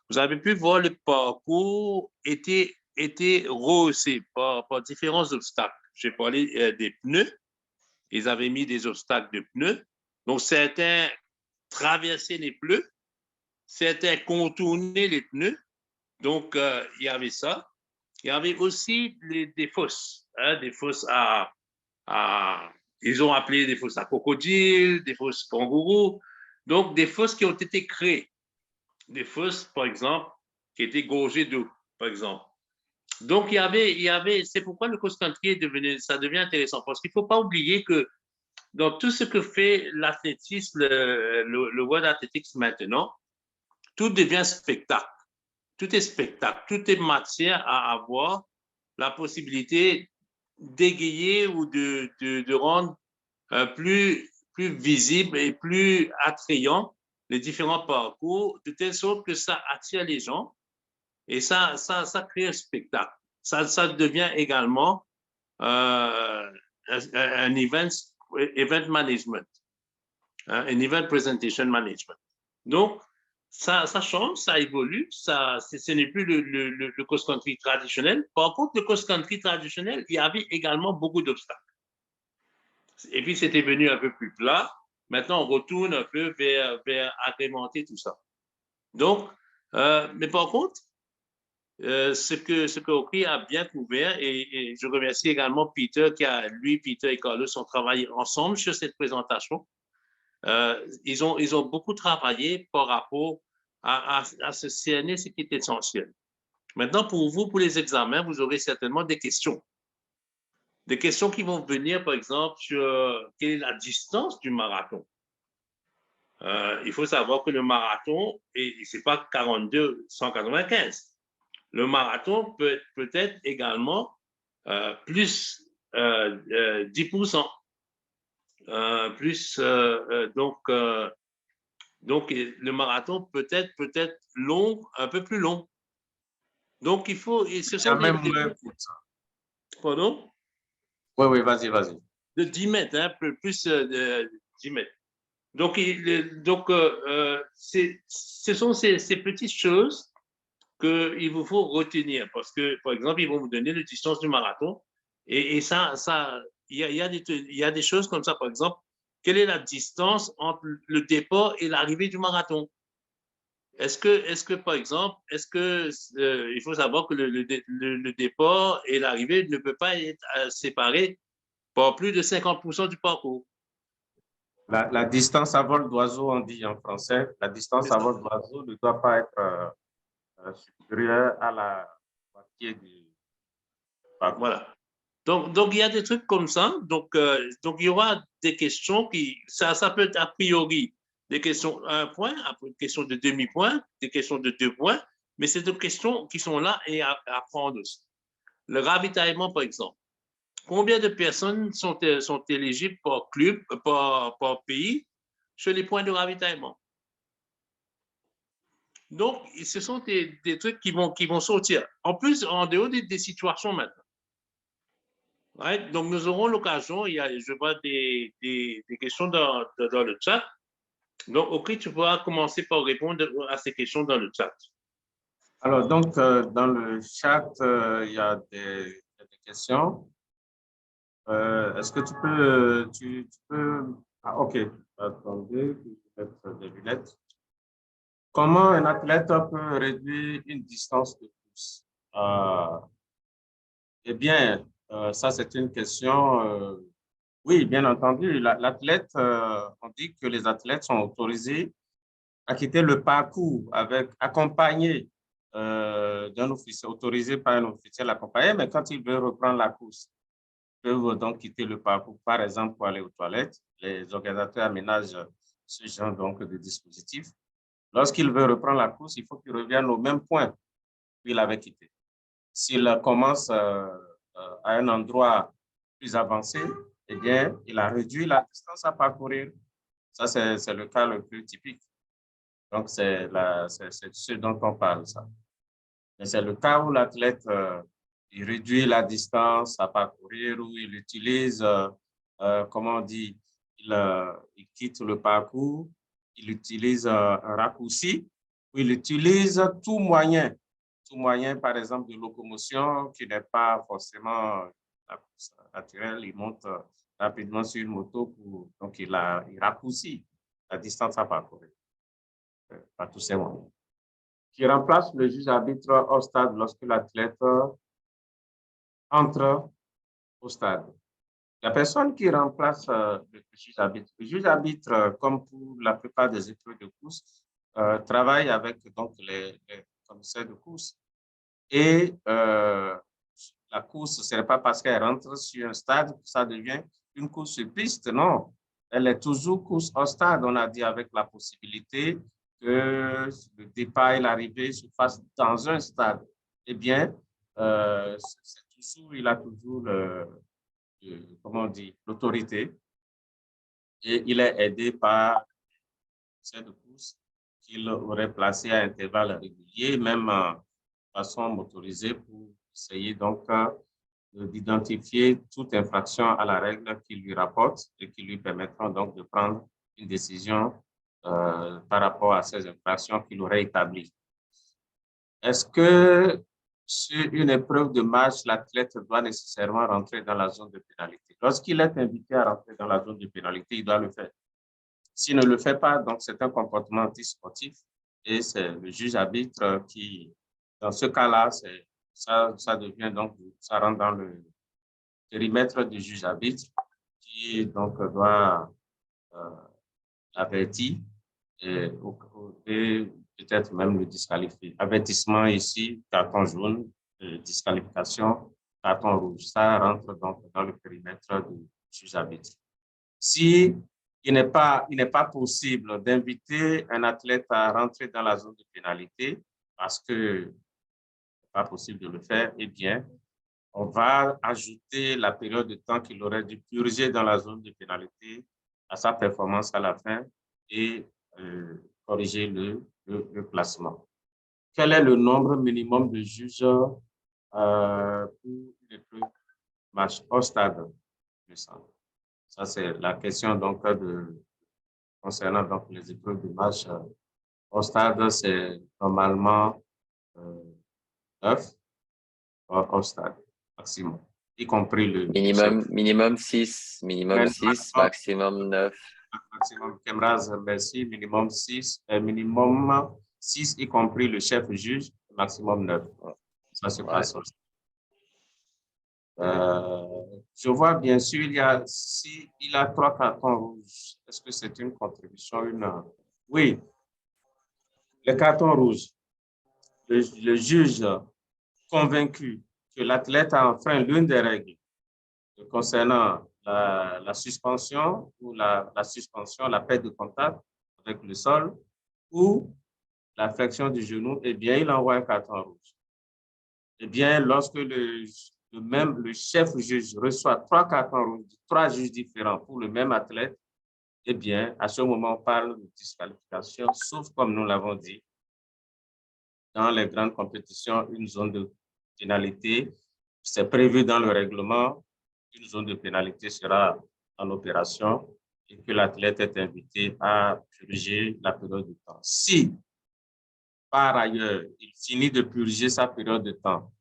Vous avez pu voir le parcours était été rehaussés par différents obstacles. J'ai parlé des pneus. Ils avaient mis des obstacles de pneus. Donc, certains traversaient les pneus, certains contournaient les pneus. Donc, il y avait ça. Il y avait aussi des fosses, des fosses ils ont appelé des fosses à crocodiles, des fosses kangourous. Donc, des fosses qui ont été créées. Des fosses, par exemple, qui étaient gorgées d'eau, par exemple. Donc, c'est pourquoi le cross-country ça devient intéressant, parce qu'il ne faut pas oublier que dans tout ce que fait l'athlétisme, le World Athletics maintenant, tout devient spectacle. Tout est spectacle, tout est matière à avoir la possibilité d'égayer ou de rendre plus visible et plus attrayant les différents parcours, de telle sorte que ça attire les gens et ça crée un spectacle. Ça devient également un event management, un event presentation management. Donc, ça change, ça évolue, ce n'est plus le cross-country traditionnel. Par contre, le cross-country traditionnel, il y avait également beaucoup d'obstacles. Et puis, c'était devenu un peu plus plat. Maintenant, on retourne un peu vers agrémenter tout ça. Donc, mais par contre, ce que Oki a bien couvert, et je remercie également Peter, Peter et Carlos ont travaillé ensemble sur cette présentation. Ils ont beaucoup travaillé par rapport à se cerner ce qui est essentiel. Maintenant, pour vous, pour les examens, vous aurez certainement des questions. Des questions qui vont venir, par exemple, sur quelle est la distance du marathon. Il faut savoir que le marathon, ce n'est pas 42-195. Le marathon peut être également plus 10%. Donc, le marathon peut être long, un peu plus long. Donc, il faut... Ce sont même moins pour ça. Pardon? Oui, vas-y. De 10 mètres, hein, plus de 10 mètres. Donc, ce sont ces petites choses qu'il vous faut retenir parce que, par exemple, ils vont vous donner la distance du marathon et ça il y a des choses comme ça, par exemple, quelle est la distance entre le départ et l'arrivée du marathon? Est-ce que, par exemple, il faut savoir que le départ et l'arrivée ne peuvent pas être séparés par plus de 50% du parcours? La distance à vol d'oiseau, on dit en français, la distance à vol d'oiseau ne doit pas être supérieure à la moitié du parcours. Voilà. Donc, il y a des trucs comme ça. Donc, il y aura des questions ça peut être a priori des questions à 1 point, après une question de demi-point, des questions de 2 points, mais c'est des questions qui sont là et à prendre aussi. Le ravitaillement, par exemple. Combien de personnes sont éligibles par club, par pays, sur les points de ravitaillement? Donc, ce sont des trucs qui vont sortir. En plus, en dehors des situations maintenant. Ouais, donc, nous aurons l'occasion, je vois des questions dans le chat. Donc, OK, tu pourras commencer par répondre à ces questions dans le chat. Alors, donc, dans le chat, il y a des questions. Est-ce que tu peux... Ah, OK. Attendez, je vais mettre des lunettes. Comment un athlète peut réduire une distance de course? Eh bien, ça, c'est une question... oui, bien entendu. L'athlète, on dit que les athlètes sont autorisés à quitter le parcours accompagné d'un officier, autorisé par un officiel accompagné, mais quand il veut reprendre la course, ils peuvent donc quitter le parcours, par exemple, pour aller aux toilettes. Les organisateurs aménagent ce genre donc, de dispositif. Lorsqu'il veut reprendre la course, il faut qu'il revienne au même point qu'il avait quitté. S'il commence à un endroit plus avancé, eh bien, il a réduit la distance à parcourir. Ça, c'est le cas le plus typique. Donc, c'est ce dont on parle, ça. Mais c'est le cas où l'athlète il réduit la distance à parcourir, où il utilise, comment on dit, il quitte le parcours, il utilise un raccourci, où il utilise tout moyen tout moyen, par exemple, de locomotion qui n'est pas forcément la course naturelle, il monte rapidement sur une moto, donc il raccourcit la distance à parcourir par tous ces moyens. Qui remplace le juge arbitre au stade lorsque l'athlète entre au stade. La personne qui remplace le juge arbitre, comme pour la plupart des épreuves de course, travaille avec donc les commissaires de course. Et la course, ce n'est pas parce qu'elle rentre sur un stade que ça devient une course sur piste, non. Elle est toujours course au stade, on a dit, avec la possibilité que le départ et l'arrivée se fassent dans un stade. Eh bien, il a toujours comment on dit, l'autorité, et il est aidé par cette course qu'il aurait placé à intervalles réguliers, même de façon motorisée, pour essayer donc d'identifier toute infraction à la règle qui lui rapporte et qui lui permettront donc de prendre une décision par rapport à ces infractions qu'il aurait établies. Est-ce que sur une épreuve de marche, l'athlète doit nécessairement rentrer dans la zone de pénalité? Lorsqu'il est invité à rentrer dans la zone de pénalité, il doit le faire. S'il ne le fait pas, donc c'est un comportement antisportif et c'est le juge arbitre qui, dans ce cas-là, ça devient donc, ça rentre dans le périmètre du juge arbitre qui donc doit avertir et peut-être même le disqualifier. Avertissement ici, carton jaune, disqualification, carton rouge. Ça rentre donc dans le périmètre du juge arbitre. Si il n'est pas possible d'inviter un athlète à rentrer dans la zone de pénalité parce que n'est pas possible de le faire, eh bien, on va ajouter la période de temps qu'il aurait dû purger dans la zone de pénalité à sa performance à la fin et corriger le classement. Quel est le nombre minimum de juges pour une épreuve match au stade du centre? Ça, c'est la question donc, concernant donc, les épreuves de match au stade, c'est normalement 9 au stade maximum, y compris le minimum 6, maximum 9. Maximum, Kemraz, merci, minimum 6, minimum 6, y compris le chef juge, maximum 9. Ça se passe au stade. Je vois bien sûr, il a 3 cartons rouges. Est-ce que c'est une contribution? Oui, les cartons rouges. Le juge convaincu que l'athlète a enfreint l'une des règles concernant la suspension ou la suspension, la perte de contact avec le sol ou la flexion du genou, eh bien, il envoie un carton rouge. Eh bien, lorsque le chef juge reçoit 3 cartons rouges, 3 juges différents pour le même athlète, eh bien, à ce moment, on parle de disqualification, sauf comme nous l'avons dit, dans les grandes compétitions, une zone de pénalité, c'est prévu dans le règlement, une zone de pénalité sera en opération et que l'athlète est invité à purger la période de temps. Si, par ailleurs, il finit de purger sa période de temps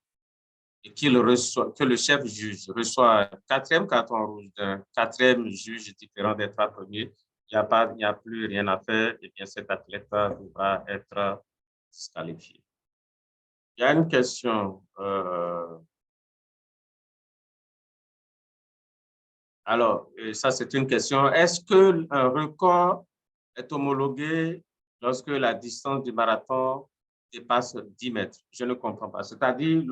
et que le chef juge reçoit un 4e carton rouge d'un 4e juge différent des 3 premiers, il n'y a plus rien à faire, et bien cet athlète devra être disqualifié. Il y a une question. Alors, ça c'est une question. Est-ce qu'un record est homologué lorsque la distance du marathon dépasse 10 mètres? Je ne comprends pas. C'est-à-dire,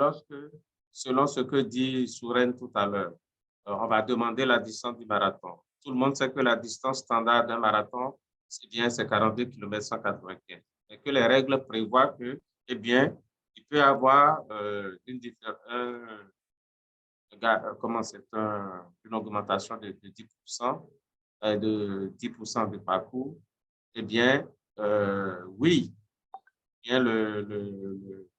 selon ce que dit Souraine tout à l'heure, on va demander la distance du marathon. Tout le monde sait que la distance standard d'un marathon, c'est 42 km 195. Et que les règles prévoient que, eh bien, il peut y avoir une augmentation de 10%, de 10% du parcours. Eh bien, oui, bien le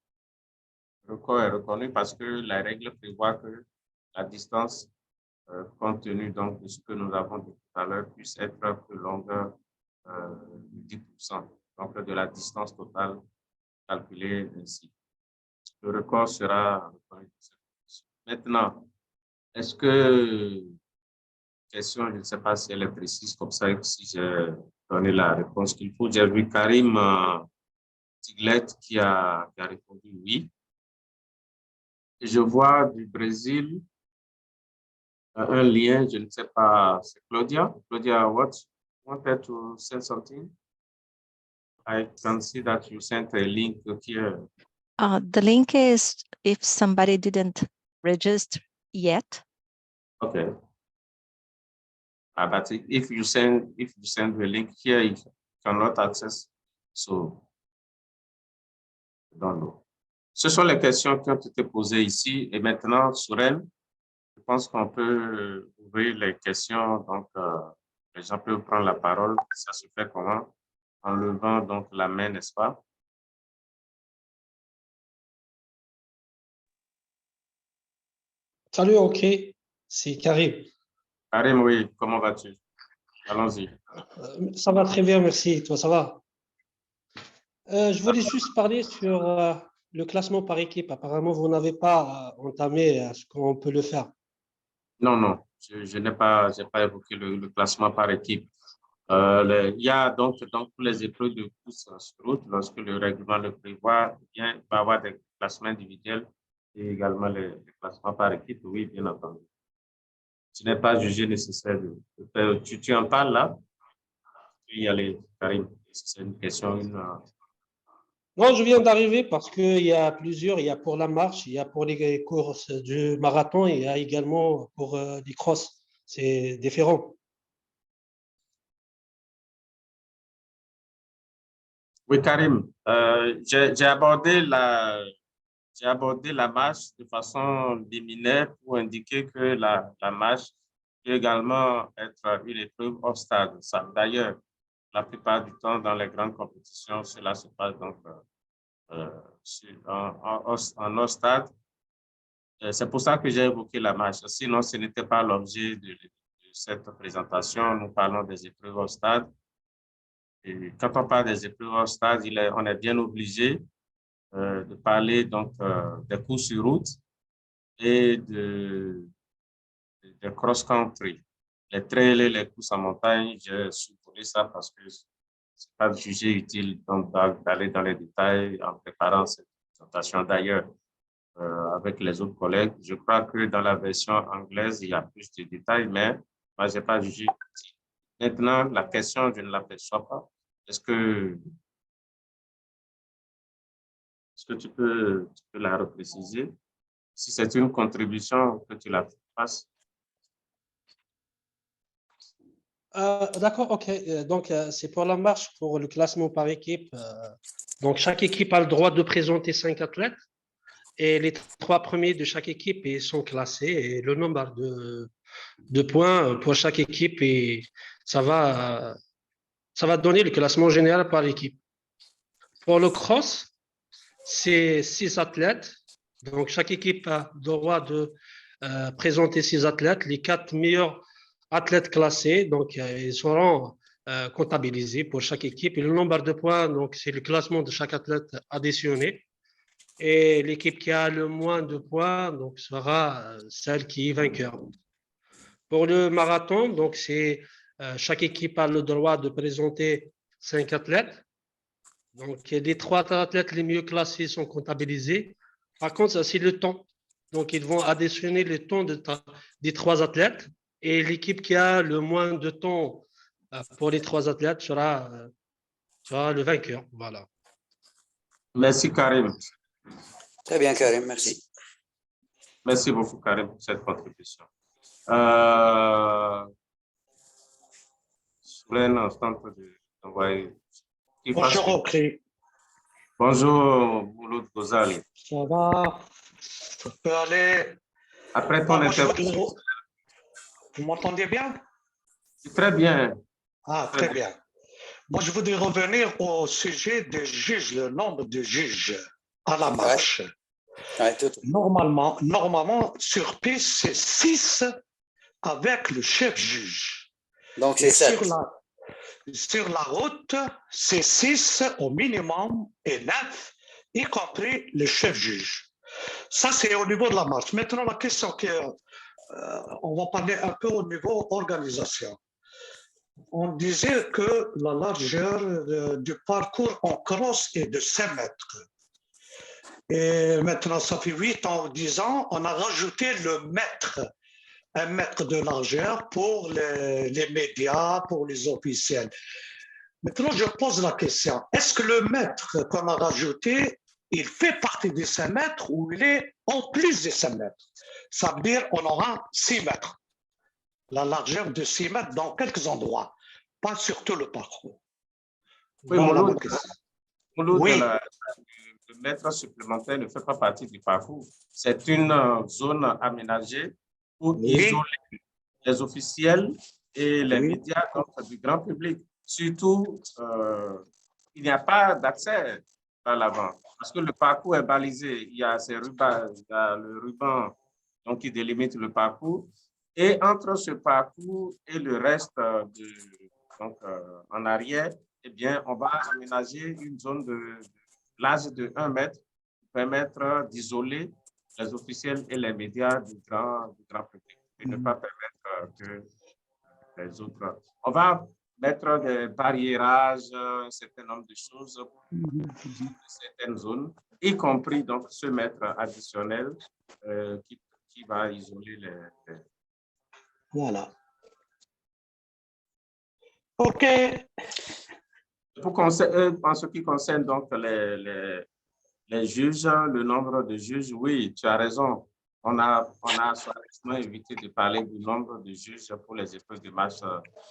record est reconnu parce que la règle prévoit que la distance, compte tenu donc de ce que nous avons dit tout à l'heure, puisse être plus longue de 10%, donc de la distance totale calculée ainsi. le record sera reconnu. Maintenant, est-ce que, question, je ne sais pas si elle est précise comme ça, si j'ai donné la réponse qu'il faut. J'ai vu Karim Tiglet qui a répondu oui. Et je vois du Brésil un lien, je ne sais pas, c'est Claudia. Claudia, what? Wanted to say something? I can see that you sent a link here. The link is if somebody didn't register yet. Okay. But if you send the link here, you cannot access. So, I don't know. Ce sont les questions qui ont été posées ici. Et maintenant, Soren, je pense qu'on peut ouvrir les questions. Donc, les gens peuvent prendre la parole. Ça se fait comment? En levant donc la main, n'est-ce pas? Salut, ok, c'est Karim. Karim, oui, comment vas-tu? Allons-y. Ça va très bien, merci. Toi, ça va? Je voulais juste parler sur le classement par équipe. Apparemment, vous n'avez pas entamé ce qu'on peut le faire. Non, non, je n'ai pas évoqué le classement par équipe. Il y a donc dans tous les épreuves de course sur route, lorsque le règlement le prévoit, il va y avoir des classements individuels et également les classements par équipe, oui, bien entendu. Ce n'est pas jugé nécessaire de faire. Tu en parles là? Il y a les Karim. C'est une question. Non, je viens d'arriver parce qu'il y a plusieurs. Il y a pour la marche, il y a pour les courses du marathon, il y a également pour les crosses. C'est différent. Oui, Karim, j'ai abordé la marche de façon liminaire pour indiquer que la marche peut également être une épreuve hors stade. D'ailleurs, la plupart du temps, dans les grandes compétitions, cela se passe donc en hors stade. C'est pour ça que j'ai évoqué la marche. Sinon, ce n'était pas l'objet de cette présentation. Nous parlons des épreuves hors stade. Et quand on parle des épreuves hors stade, on est bien obligé de parler donc des courses sur route et de cross-country. Les trails et les courses en montagne, j'ai supprimé ça parce que c'est pas jugé utile d'aller dans les détails en préparant cette présentation. D'ailleurs, avec les autres collègues, je crois que dans la version anglaise, il y a plus de détails, mais moi, je n'ai pas jugé utile. Maintenant, la question, je ne l'aperçois pas. Est-ce que tu peux la repréciser? Si c'est une contribution, que tu la fasses. D'accord, ok. Donc, c'est pour la marche, pour le classement par équipe. Donc, chaque équipe a le droit de présenter 5 athlètes et les 3 premiers de chaque équipe sont classés et le nombre de points pour chaque équipe et ça va donner le classement général par équipe. Pour le cross, c'est 6 athlètes. Donc, chaque équipe a le droit de présenter 6 athlètes. Les 4 meilleurs athlètes classés, donc ils seront comptabilisés pour chaque équipe. Et le nombre de points, donc c'est le classement de chaque athlète additionné. Et l'équipe qui a le moins de points, donc sera celle qui est vainqueur. Pour le marathon, donc c'est chaque équipe a le droit de présenter 5 athlètes. Donc les 3 athlètes les mieux classés sont comptabilisés. Par contre, ça c'est le temps. Donc ils vont additionner le temps des 3 athlètes. Et l'équipe qui a le moins de temps pour les 3 athlètes sera le vainqueur. Voilà. Merci, Karim. Très bien, Karim, merci. Merci beaucoup, Karim, pour cette contribution. Bonjour, ok. Bonjour, Mouloud Gozali. Ça va? Ça peut aller. Après ton intervention. Vous m'entendez bien? Très bien. Ah, très bien. Moi, je voudrais revenir au sujet des juges, le nombre de juges à la marche. Ouais, Normalement, sur piste, c'est 6 avec le chef juge. Donc, c'est 7. Sur la route, c'est 6 au minimum et 9, y compris le chef juge. Ça, c'est au niveau de la marche. Maintenant, la question on va parler un peu au niveau organisation. On disait que la largeur du parcours en cross est de 5 mètres. Et maintenant, ça fait 8 ans ou 10 ans, on a rajouté le mètre, 1 mètre de largeur pour les médias, pour les officiels. Maintenant, je pose la question, est-ce que le mètre qu'on a rajouté, il fait partie des 5 mètres ou il est en plus des 5 mètres? Ça veut dire qu'on aura 6 mètres. La largeur de 6 mètres dans quelques endroits, pas sur tout le parcours. Oui, Voilà mon ma question. oui. Le mètre supplémentaire ne fait pas partie du parcours. C'est une zone aménagée pour isoler les officiels et les médias du grand public. Surtout, il n'y a pas d'accès à l'avant parce que le parcours est balisé. Il y a ces rubans, il y a le ruban donc, qui délimite le parcours. Et entre ce parcours et le reste en arrière, eh bien, on va aménager une zone de large de 1 mètre pour permettre d'isoler les officiels et les médias du grand public et ne pas permettre que les autres. On va mettre des barriérages, un certain nombre de choses pour certaines zones, y compris donc ce mètre additionnel qui va isoler les... Voilà. OK. En ce qui concerne donc les juges, le nombre de juges, oui, tu as raison. On a soigneusement évité de parler du nombre de juges pour les épreuves de marche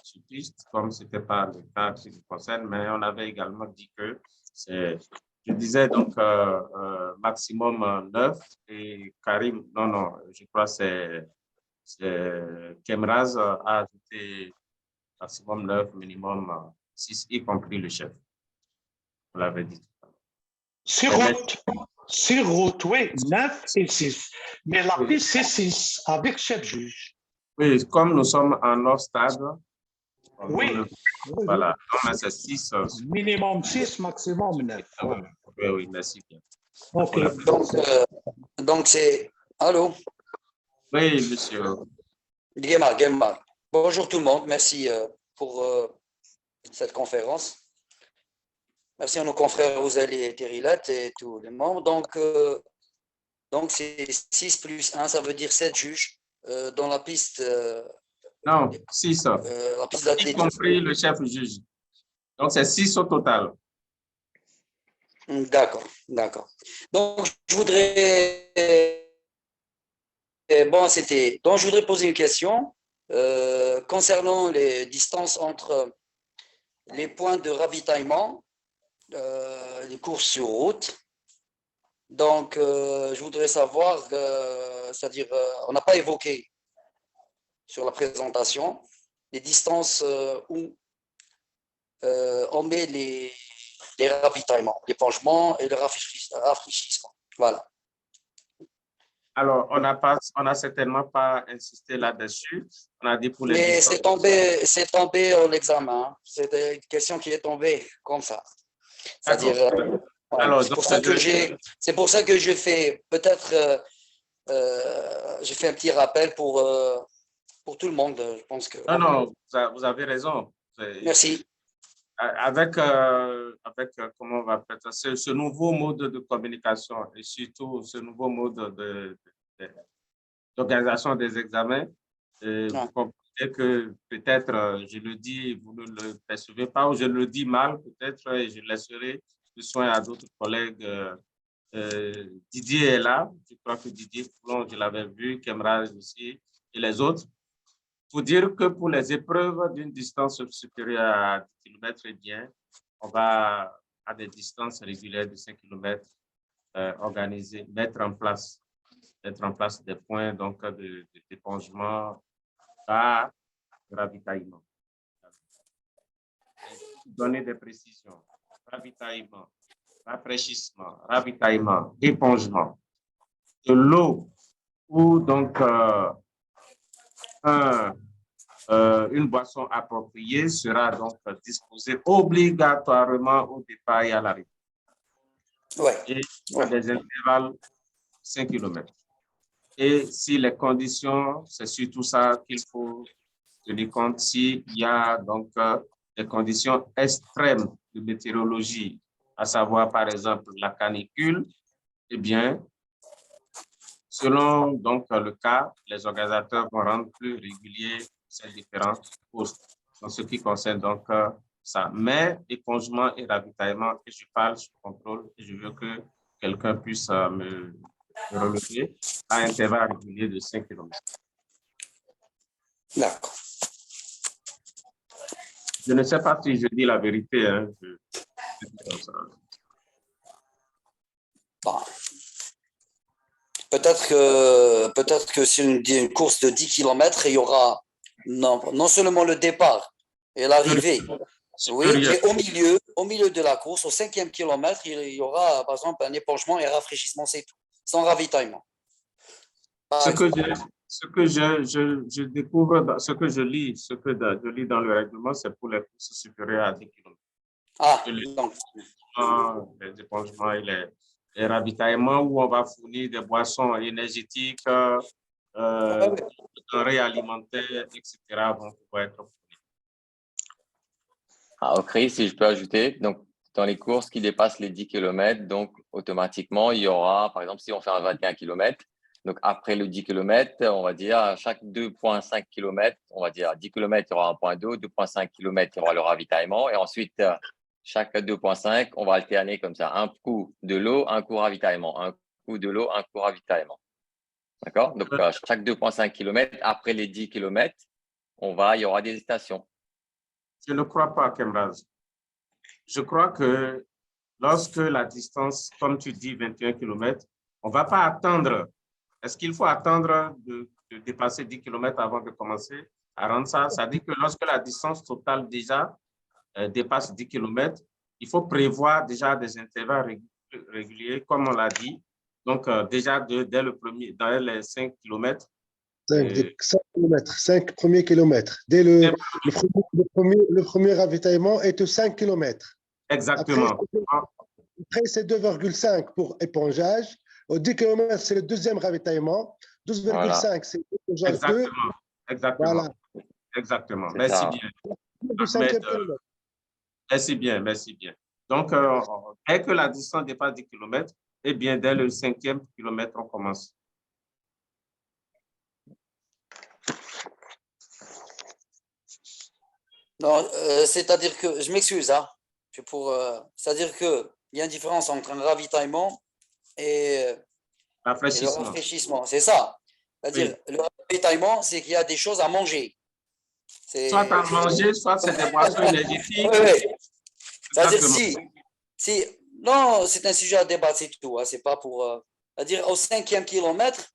sur piste, comme ce n'était pas le cas en ce qui concerne, mais on avait également dit que je disais donc maximum 9 et Karim, non, je crois que c'est Kemraz a ajouté maximum 9, minimum 6, y compris le chef. Vous l'avez dit. Sur route, oui, 9 et 6. Mais la piste, c'est 6, avec chef juge. Oui, comme nous sommes en hors stade. Oui. Voilà, donc c'est 6. Minimum 6, maximum 9. Oui, merci bien. OK. Donc c'est... Allô? Oui, monsieur. Guémar. Bonjour tout le monde, merci pour cette conférence. Merci à nos confrères Rosalie et Terilat et tous les membres. Donc c'est 6 plus 1, ça veut dire 7 juges dans la piste. Non, 6. La piste d'athlétisme. Y compris le chef juge. Donc c'est 6 au total. D'accord. Donc je voudrais poser une question concernant les distances entre les points de ravitaillement, les courses sur route. Donc, je voudrais savoir, c'est-à-dire, on n'a pas évoqué sur la présentation les distances où on met les ravitaillements, l'épanchement et le rafraîchissement. Voilà. Alors, on n'a certainement pas insisté là-dessus. On a dit pour les mais distances. c'est tombé en examen. C'est une question qui est tombée comme ça. C'est-à-dire, c'est pour ça que je fais peut-être, j'ai fait un petit rappel pour tout le monde. Je pense que. Non, vous avez raison. Merci. Avec comment on va faire ça, ce nouveau mode de communication et surtout ce nouveau mode d'organisation des examens, vous comprenez que peut-être, je le dis, vous ne le percevez pas ou je le dis mal peut-être et je laisserai le soin à d'autres collègues. Didier est là, je crois que Didier Foulon, je l'avais vu, Kemraj aussi et les autres. Pour dire que pour les épreuves d'une distance supérieure à 10 km, eh bien, on va à des distances régulières de 5 km organiser, mettre en place des points donc, d'éponchement, de ravitaillement. Donner des précisions. Ravitaillement, rafraîchissement, ravitaillement, épongement. De l'eau ou donc une boisson appropriée sera donc disposée obligatoirement au départ et à l'arrivée. Ouais. Et à des intervalles 5 km. Et si les conditions, c'est surtout ça qu'il faut tenir compte, s'il y a donc des conditions extrêmes de météorologie, à savoir par exemple la canicule, eh bien, selon donc le cas, les organisateurs vont rendre plus réguliers ces différents postes en ce qui concerne donc ça. Mais épongement et ravitaillement, et je parle sous contrôle, et je veux que quelqu'un puisse me relever à intervalles réguliers de 5 km. D'accord. Je ne sais pas si je dis la vérité. Hein. Bon. Peut-être que sur une course de 10 km, il y aura non seulement le départ et l'arrivée, oui, mais au milieu de la course, au 5e kilomètre, il y aura par exemple un épongement et un rafraîchissement, c'est tout, sans ravitaillement. Ce que je découvre, ce que je lis, je lis dans le règlement, c'est pour les courses supérieures à 10 km. Ah, donc. Les épongements et les ravitaillements où on va fournir des boissons énergétiques, denrées alimentaires, etc. vont pouvoir être fournis. Ah, ok, si je peux ajouter, donc dans les courses qui dépassent les 10 km, donc automatiquement, il y aura, par exemple, si on fait un 21 km, donc après le 10 km, on va dire à chaque 2,5 km, on va dire 10 km, il y aura un point d'eau, 2,5 km, il y aura le ravitaillement, et ensuite, chaque 2,5, on va alterner comme ça, un coup de l'eau, un coup ravitaillement, un coup de l'eau, un coup ravitaillement. D'accord? Donc, chaque 2,5 km, après les 10 km, il y aura des stations. Je ne crois pas, Kemraz. Je crois que lorsque la distance, comme tu dis, 21 km, on ne va pas attendre. Est-ce qu'il faut attendre de dépasser 10 km avant de commencer à rendre ça? Ça dit que lorsque la distance totale déjà dépasse 10 km, il faut prévoir déjà des intervalles réguliers, comme on l'a dit. Donc, déjà, dès le premier, dans les 5 km. 5 premiers kilomètres. Dès le premier ravitaillement est de 5 km. Exactement. Après, c'est 2,5 pour épongeage. Au 10 km, c'est le deuxième ravitaillement. 12,5, voilà. C'est épongeage. Exactement. 2. Exactement. Voilà. Exactement. Merci bien. Merci bien, merci bien. Donc, dès que la distance dépasse 10 km, eh bien, dès le 5e kilomètre, on commence. Non, c'est-à-dire que, je m'excuse, hein, c'est-à-dire qu'il y a une différence entre un ravitaillement et le rafraîchissement. C'est ça. C'est-à-dire, le ravitaillement, c'est qu'il y a des choses à manger. Soit à manger, soit c'est des boissons énergétiques. Oui. C'est-à-dire non, c'est un sujet à débattre, c'est tout. Hein, c'est pas pour. C'est-à-dire, au 5e kilomètre,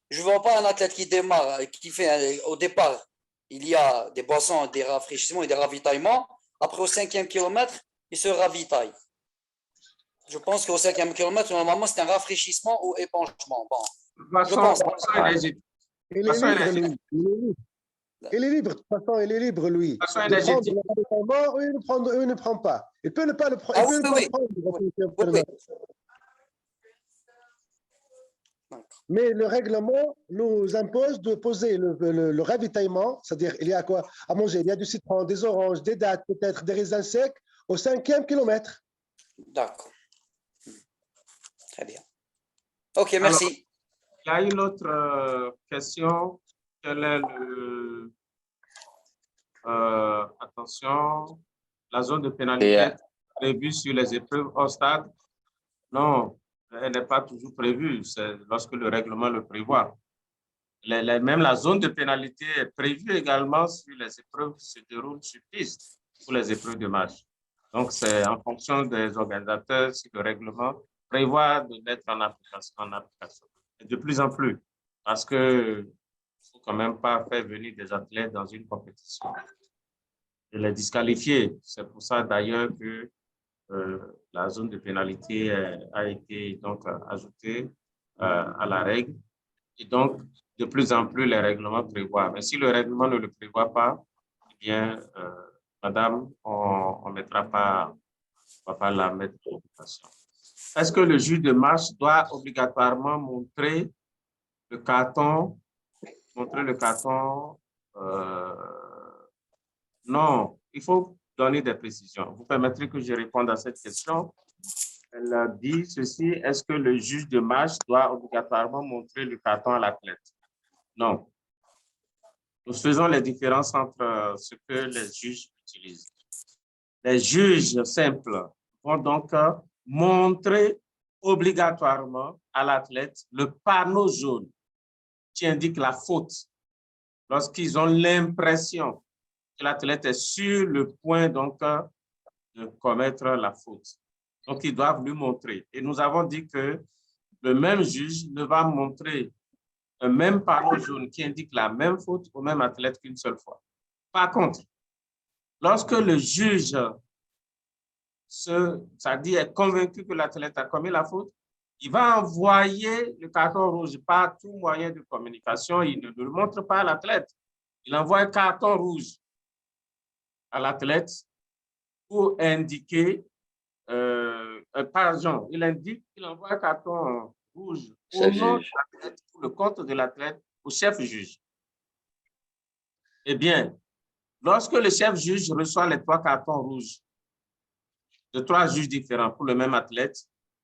je ne vois pas un athlète qui démarre, qui fait au départ, il y a des boissons, des rafraîchissements et des ravitaillements. Après, au 5e kilomètre, il se ravitaille. Je pense qu'au 5e kilomètre, normalement, c'est un rafraîchissement ou épongement. Bon, je pense. Il est libre, de toute façon, il est libre, lui. De prendre le ravitaillement ou il ne prend pas. Il peut ne pas le prendre. Oui. Mais le règlement nous impose de poser le ravitaillement, c'est-à-dire il y a quoi à manger? Il y a du citron, des oranges, des dattes, peut-être des raisins secs au 5e kilomètre. D'accord. Très bien. OK, merci. Alors, il y a une autre question. Quel est attention, la zone de pénalité prévue sur les épreuves hors stade? Non, elle n'est pas toujours prévue, c'est lorsque le règlement le prévoit. Même la zone de pénalité est prévue également sur les épreuves qui se déroulent sur piste pour les épreuves de marche. Donc, c'est en fonction des organisateurs si le règlement prévoit de mettre en application. Et de plus en plus, parce que il ne faut quand même pas faire venir des athlètes dans une compétition et les disqualifier. C'est pour ça d'ailleurs que la zone de pénalité a été donc ajoutée à la règle. Et donc, de plus en plus, les règlements prévoient. Mais si le règlement ne le prévoit pas, eh bien, madame, on ne va pas la mettre en application. est-ce que le juge de marche doit obligatoirement montrer le carton? Non, il faut donner des précisions. Vous permettrez que je réponde à cette question. Elle a dit ceci, est-ce que le juge de match doit obligatoirement montrer le carton à l'athlète? Non. Nous faisons les différences entre ce que les juges utilisent. Les juges simples vont donc montrer obligatoirement à l'athlète le panneau jaune qui indique la faute lorsqu'ils ont l'impression que l'athlète est sur le point donc de commettre la faute. Donc, ils doivent lui montrer. Et nous avons dit que le même juge ne va montrer un même panneau jaune qui indique la même faute au même athlète qu'une seule fois. Par contre, lorsque le juge est convaincu que l'athlète a commis la faute, il va envoyer le carton rouge par tout moyen de communication. Il ne le montre pas à l'athlète. Il envoie un carton rouge à l'athlète pour indiquer, il envoie un carton rouge au nom de l'athlète, pour le compte de l'athlète, au chef juge. Eh bien, lorsque le chef juge reçoit les 3 cartons rouges de 3 juges différents pour le même athlète,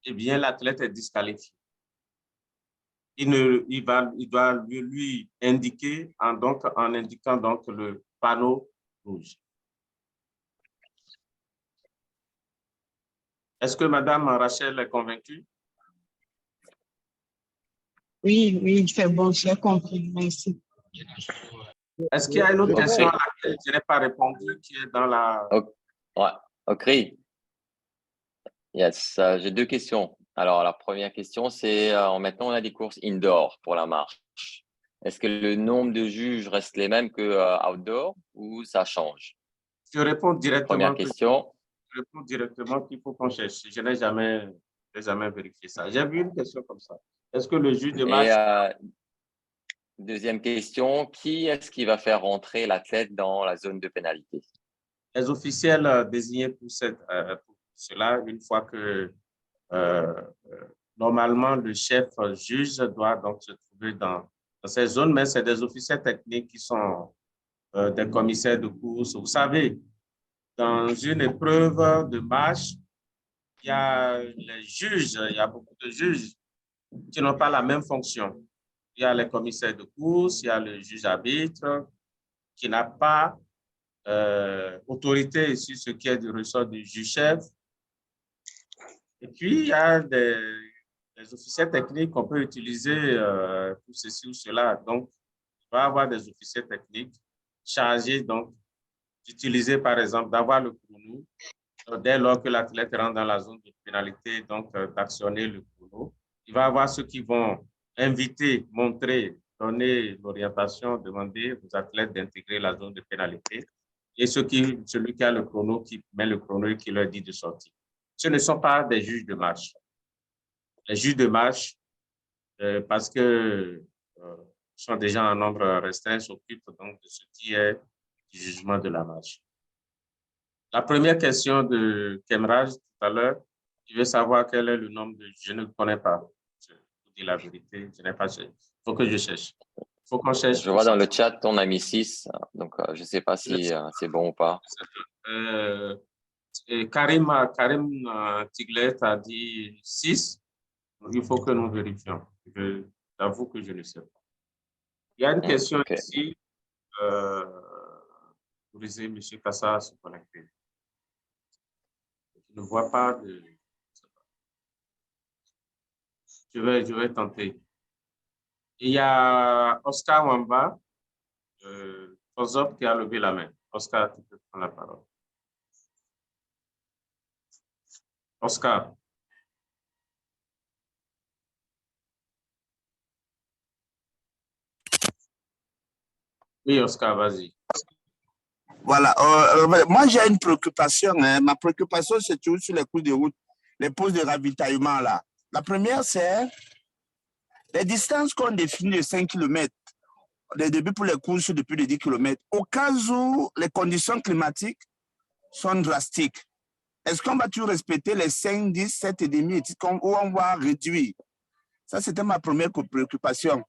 eh bien, l'athlète est disqualifié. Il doit lui indiquer, en indiquant donc le panneau rouge. Est-ce que Madame Rachel est convaincue? Oui, c'est bon, j'ai compris. Merci. Est-ce qu'il y a une autre question à laquelle je n'ai pas répondu qui est dans la... OK. Yes, j'ai 2 questions. Alors, la première question, c'est maintenant, on a des courses indoor pour la marche. Est-ce que le nombre de juges reste les mêmes que outdoor ou ça change? Je réponds directement. Première question. Je réponds directement qu'il faut qu'on cherche. Je n'ai jamais vérifié ça. J'ai vu une question comme ça. Est-ce que le juge de match... Deuxième question, qui est-ce qui va faire rentrer l'athlète dans la zone de pénalité? Les officiels désignés pour cela, une fois que normalement le chef juge doit donc se trouver dans ces zones, mais c'est des officiels techniques qui sont des commissaires de course. Vous savez, dans une épreuve de marche, il y a les juges, il y a beaucoup de juges qui n'ont pas la même fonction. Il y a les commissaires de course, il y a le juge arbitre qui n'a pas autorité sur ce qui est du ressort du juge-chef. Et puis, il y a des officiers techniques qu'on peut utiliser pour ceci ou cela. Donc, il va y avoir des officiers techniques chargés d'utiliser, par exemple, d'avoir le chrono dès lors que l'athlète rentre dans la zone de pénalité, donc d'actionner le chrono. Il va y avoir ceux qui vont inviter, montrer, donner l'orientation, demander aux athlètes d'intégrer la zone de pénalité. Et celui qui a le chrono, qui met le chrono et qui leur dit de sortir. Ce ne sont pas des juges de marche. Les juges de marche, parce que sont déjà en nombre restreint, s'occupent donc de ce qui est du jugement de la marche. La première question de Kemraj tout à l'heure, je veux savoir quel est le nombre de... Je ne le connais pas. Je vous dis la vérité, je n'ai pas cherché. Il faut que je cherche. Il faut qu'on cherche. Je vois dans le chat, on a mis 6, donc je ne sais pas si c'est bon ou pas. Karim Tiglet a dit 6. Il faut que nous vérifions. J'avoue que je ne sais pas. Il y a une question ici. Vous laissez M. Kassa se connecter. Je ne vois pas de... Je vais tenter. Il y a Oscar Wamba, qui a levé la main. Oscar, tu peux prendre la parole. Oscar. Oui, Oscar, vas-y. Voilà. Moi, j'ai une préoccupation. Hein. Ma préoccupation, c'est toujours sur les cours de route, les postes de ravitaillement. Là. La première, c'est les distances qu'on définit de 5 km, les débuts pour les courses depuis de 10 km. Au cas où les conditions climatiques sont drastiques, est-ce qu'on va toujours respecter les 5, 10, 7,5 ou on va réduire? Ça, c'était ma première préoccupation.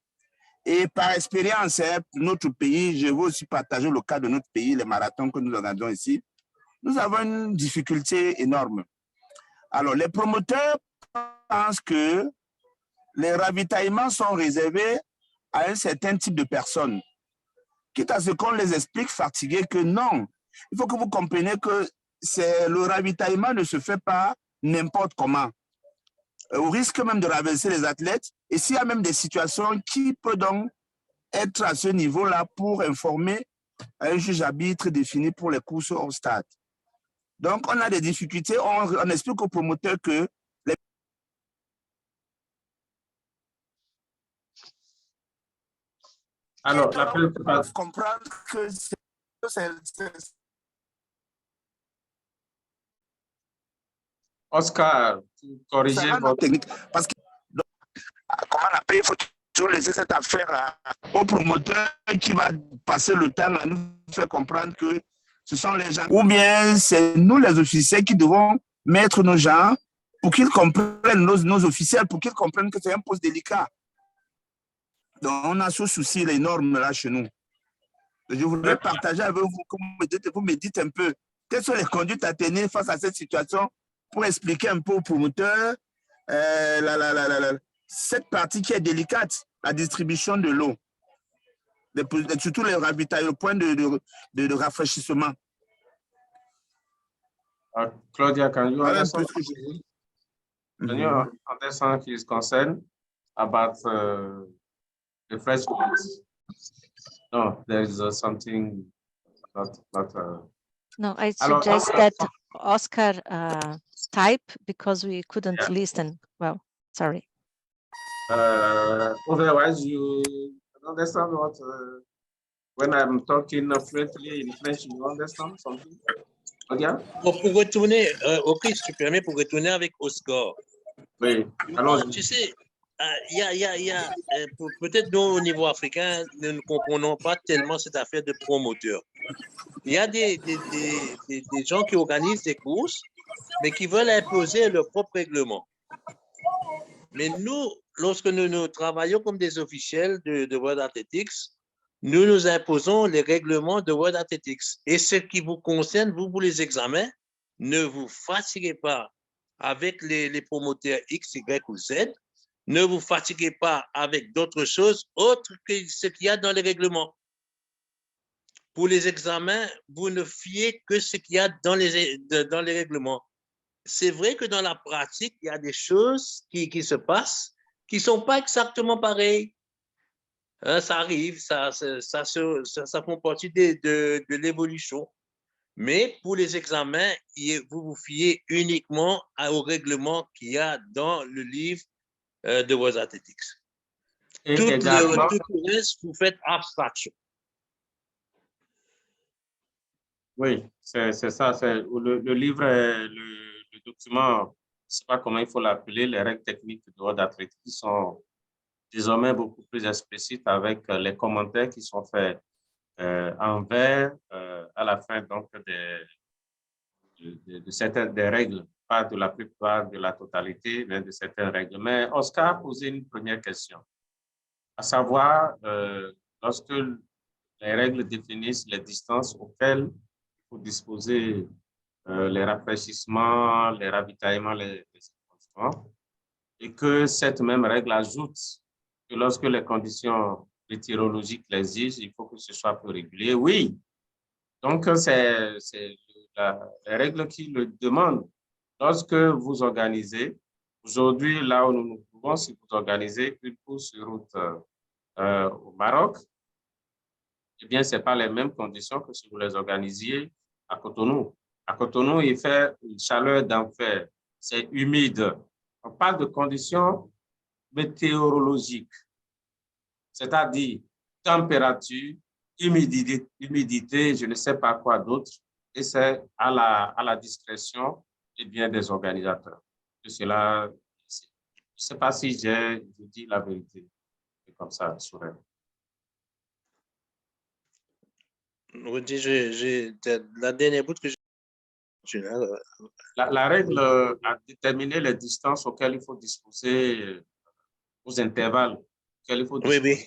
Et par expérience, hein, notre pays, je veux aussi partager le cas de notre pays, les marathons que nous organisons ici. Nous avons une difficulté énorme. Alors, les promoteurs pensent que les ravitaillements sont réservés à un certain type de personnes. Quitte à ce qu'on les explique fatigués que non. Il faut que vous compreniez que le ravitaillement ne se fait pas n'importe comment. Au risque même de raverser les athlètes. Et s'il y a même des situations qui peuvent donc être à ce niveau-là pour informer un juge arbitre défini pour les courses au stade. Donc, on a des difficultés. On explique aux promoteurs que alors, la préoccupation. Comprendre que c'est Oscar, corrigez votre technique. Parce que, comment on appelle, il faut toujours laisser cette affaire au promoteur qui va passer le temps à nous faire comprendre que ce sont les gens. Ou bien c'est nous les officiels qui devons mettre nos gens pour qu'ils comprennent, nos officiels, pour qu'ils comprennent que c'est un poste délicat. Donc on a ce souci énorme là chez nous. Je voudrais partager avec vous, vous me dites un peu, quelles sont les conduites à tenir face à cette situation pour expliquer un peu aux promoteurs cette partie qui est délicate, la distribution de l'eau, surtout les ravitaillements, le point de rafraîchissement. Claudia, can you understand? Can you understand his concern about the fresh foods? No, there is something not. No, I suggest that Oscar type because we couldn't listen. Well, sorry. Otherwise, you understand what when I'm talking fluently in French, you understand something? Okay? Pour retourner, ok, si tu permets, pour retourner avec Oscar. Oui. Alors, tu sais, peut-être nous, au niveau africain, nous ne comprenons pas tellement cette affaire de promoteur. Il y a des gens qui organisent des courses, mais qui veulent imposer leur propre règlement. Mais nous, lorsque nous travaillons comme des officiels de World Athletics, nous imposons les règlements de World Athletics. Et ce qui vous concerne, vous, pour les examens, ne vous fatiguez pas avec les promoteurs X, Y ou Z. Ne vous fatiguez pas avec d'autres choses autres que ce qu'il y a dans les règlements. Pour les examens, vous ne fiez que ce qu'il y a dans les règlements. C'est vrai que dans la pratique, il y a des choses qui se passent qui ne sont pas exactement pareilles. Ça arrive, ça font partie de l'évolution. Mais pour les examens, vous vous fiez uniquement au règlement qu'il y a dans le livre de World Athletics. Tout le reste, vous faites abstraction. Oui, c'est ça. Le livre, le document, je ne sais pas comment il faut l'appeler, les règles techniques de World Athletics sont désormais beaucoup plus explicites avec les commentaires qui sont faits en vert à la fin donc de certaines des règles, pas de la plupart, de la totalité, mais de certaines règles. Mais Oscar a posé une première question, à savoir, lorsque les règles définissent les distances auxquelles il faut disposer les rafraîchissements, les ravitaillements, les équipements, et que cette même règle ajoute que lorsque les conditions météorologiques l'exigent, il faut que ce soit plus régulier. Oui, donc c'est les règles qui le demandent. Lorsque vous organisez, aujourd'hui, là où nous nous trouvons, si vous organisez une course sur route au Maroc, eh bien, ce n'est pas les mêmes conditions que si vous les organisiez à Cotonou. À Cotonou, il fait une chaleur d'enfer, c'est humide. On parle de conditions météorologiques, c'est-à-dire température, humidité, je ne sais pas quoi d'autre, et c'est à la discrétion des organisateurs. De cela, je ne sais pas si je dis la vérité, c'est comme ça, sur elle. La dernière bout que La règle a déterminé les distances auxquelles il faut disposer, aux intervalles auxquels il faut disposer. Oui, oui.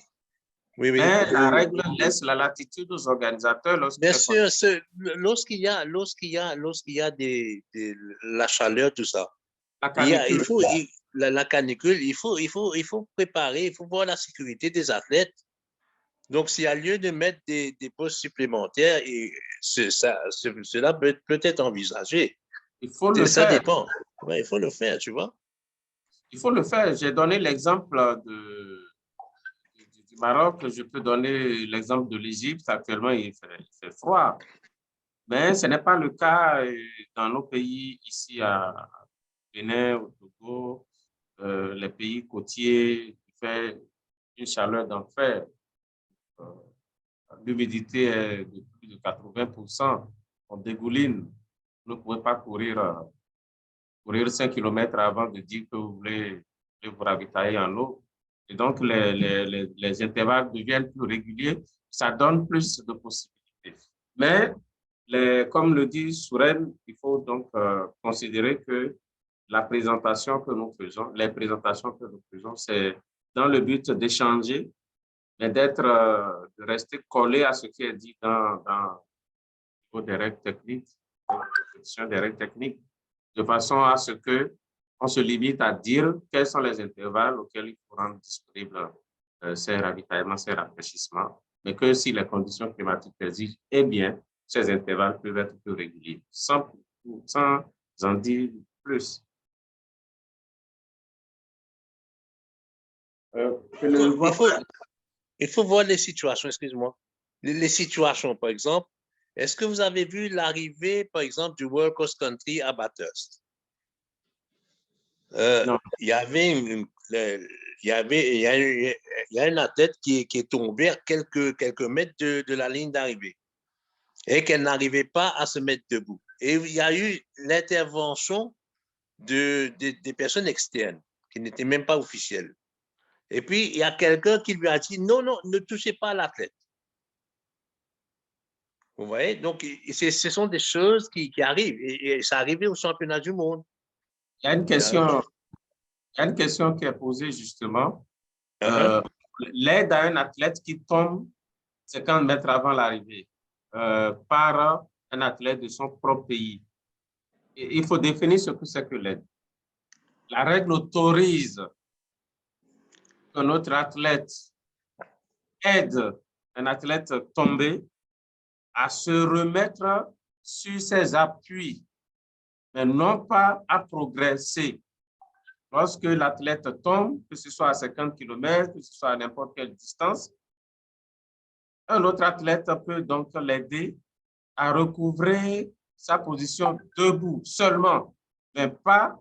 Oui, oui. Mais la règle laisse la latitude aux organisateurs. Bien sûr, lorsqu'il y a la chaleur, tout ça, la canicule, la canicule, il faut préparer, il faut voir la sécurité des athlètes. Donc, s'il y a lieu de mettre des postes supplémentaires, et cela peut être envisagé. Il faut le ça faire. Dépend. Ouais, il faut le faire, tu vois. Il faut le faire. J'ai donné l'exemple du Maroc. Je peux donner l'exemple de l'Égypte. Actuellement, il fait froid. Mais ce n'est pas le cas dans nos pays ici à Bénin, au Togo, les pays côtiers, il fait une chaleur d'enfer. L'humidité est de plus de 80%. On dégouline. Vous ne pouvez pas courir 5 km avant de dire que vous voulez vous ravitailler en eau. Et donc, les intervalles deviennent plus réguliers. Ça donne plus de possibilités. Mais, comme le dit Souren, il faut donc considérer que les présentations que nous faisons, c'est dans le but d'échanger, mais de rester collé à ce qui est dit dans des règles techniques, de façon à ce qu'on se limite à dire quels sont les intervalles auxquels il faut rendre disponibles ces ravitaillements, ces rafraîchissements, mais que si les conditions climatiques exigent, eh bien, ces intervalles peuvent être plus réguliers, sans en dire plus. Il faut voir les situations, excuse-moi. Les situations, par exemple, est-ce que vous avez vu l'arrivée, par exemple, du World Cross Country à Bathurst? Il y a un athlète qui est tombé à quelques mètres de la ligne d'arrivée et qu'elle n'arrivait pas à se mettre debout. Et il y a eu l'intervention des personnes externes qui n'étaient même pas officielles. Et puis, il y a quelqu'un qui lui a dit, non, non, ne touchez pas l'athlète. Vous voyez? Donc, ce sont des choses qui arrivent. Et ça arrivait au championnat du monde. Il y a une question qui est posée justement. L'aide à un athlète qui tombe 50 mètres avant l'arrivée par un athlète de son propre pays. Et il faut définir ce que c'est que l'aide. La règle autorise que notre athlète aide un athlète tombé à se remettre sur ses appuis, mais non pas à progresser. Lorsque l'athlète tombe, que ce soit à 50 km, que ce soit à n'importe quelle distance, un autre athlète peut donc l'aider à recouvrer sa position debout seulement, mais pas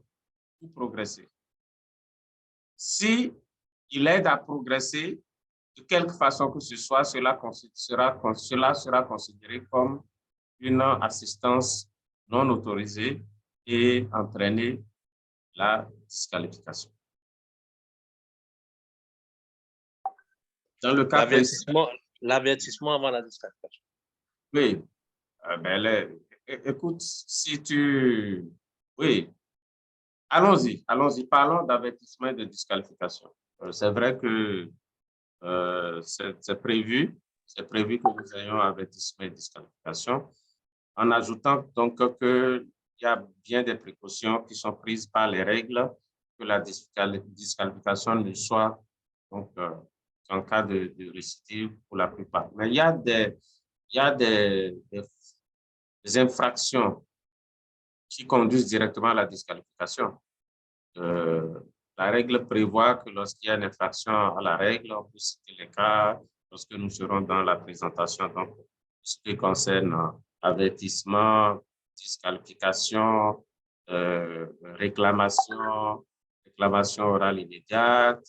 pour progresser. Si il aide à progresser, de quelque façon que ce soit, cela sera considéré comme une assistance non autorisée et entraîner la disqualification. Dans le cas l'avertissement avant la disqualification. Oui. Écoute, oui. Allons-y, parlons d'avertissement et de disqualification. C'est vrai que c'est prévu que nous ayons avertissement et disqualification, en ajoutant donc qu'il y a bien des précautions qui sont prises par les règles, que la disqualification ne soit donc en cas de récidive pour la plupart. Mais il y a des infractions qui conduisent directement à la disqualification. La règle prévoit que lorsqu'il y a une infraction à la règle, on peut citer les cas lorsque nous serons dans la présentation. Donc, ce qui concerne avertissement, disqualification, réclamation orale immédiate,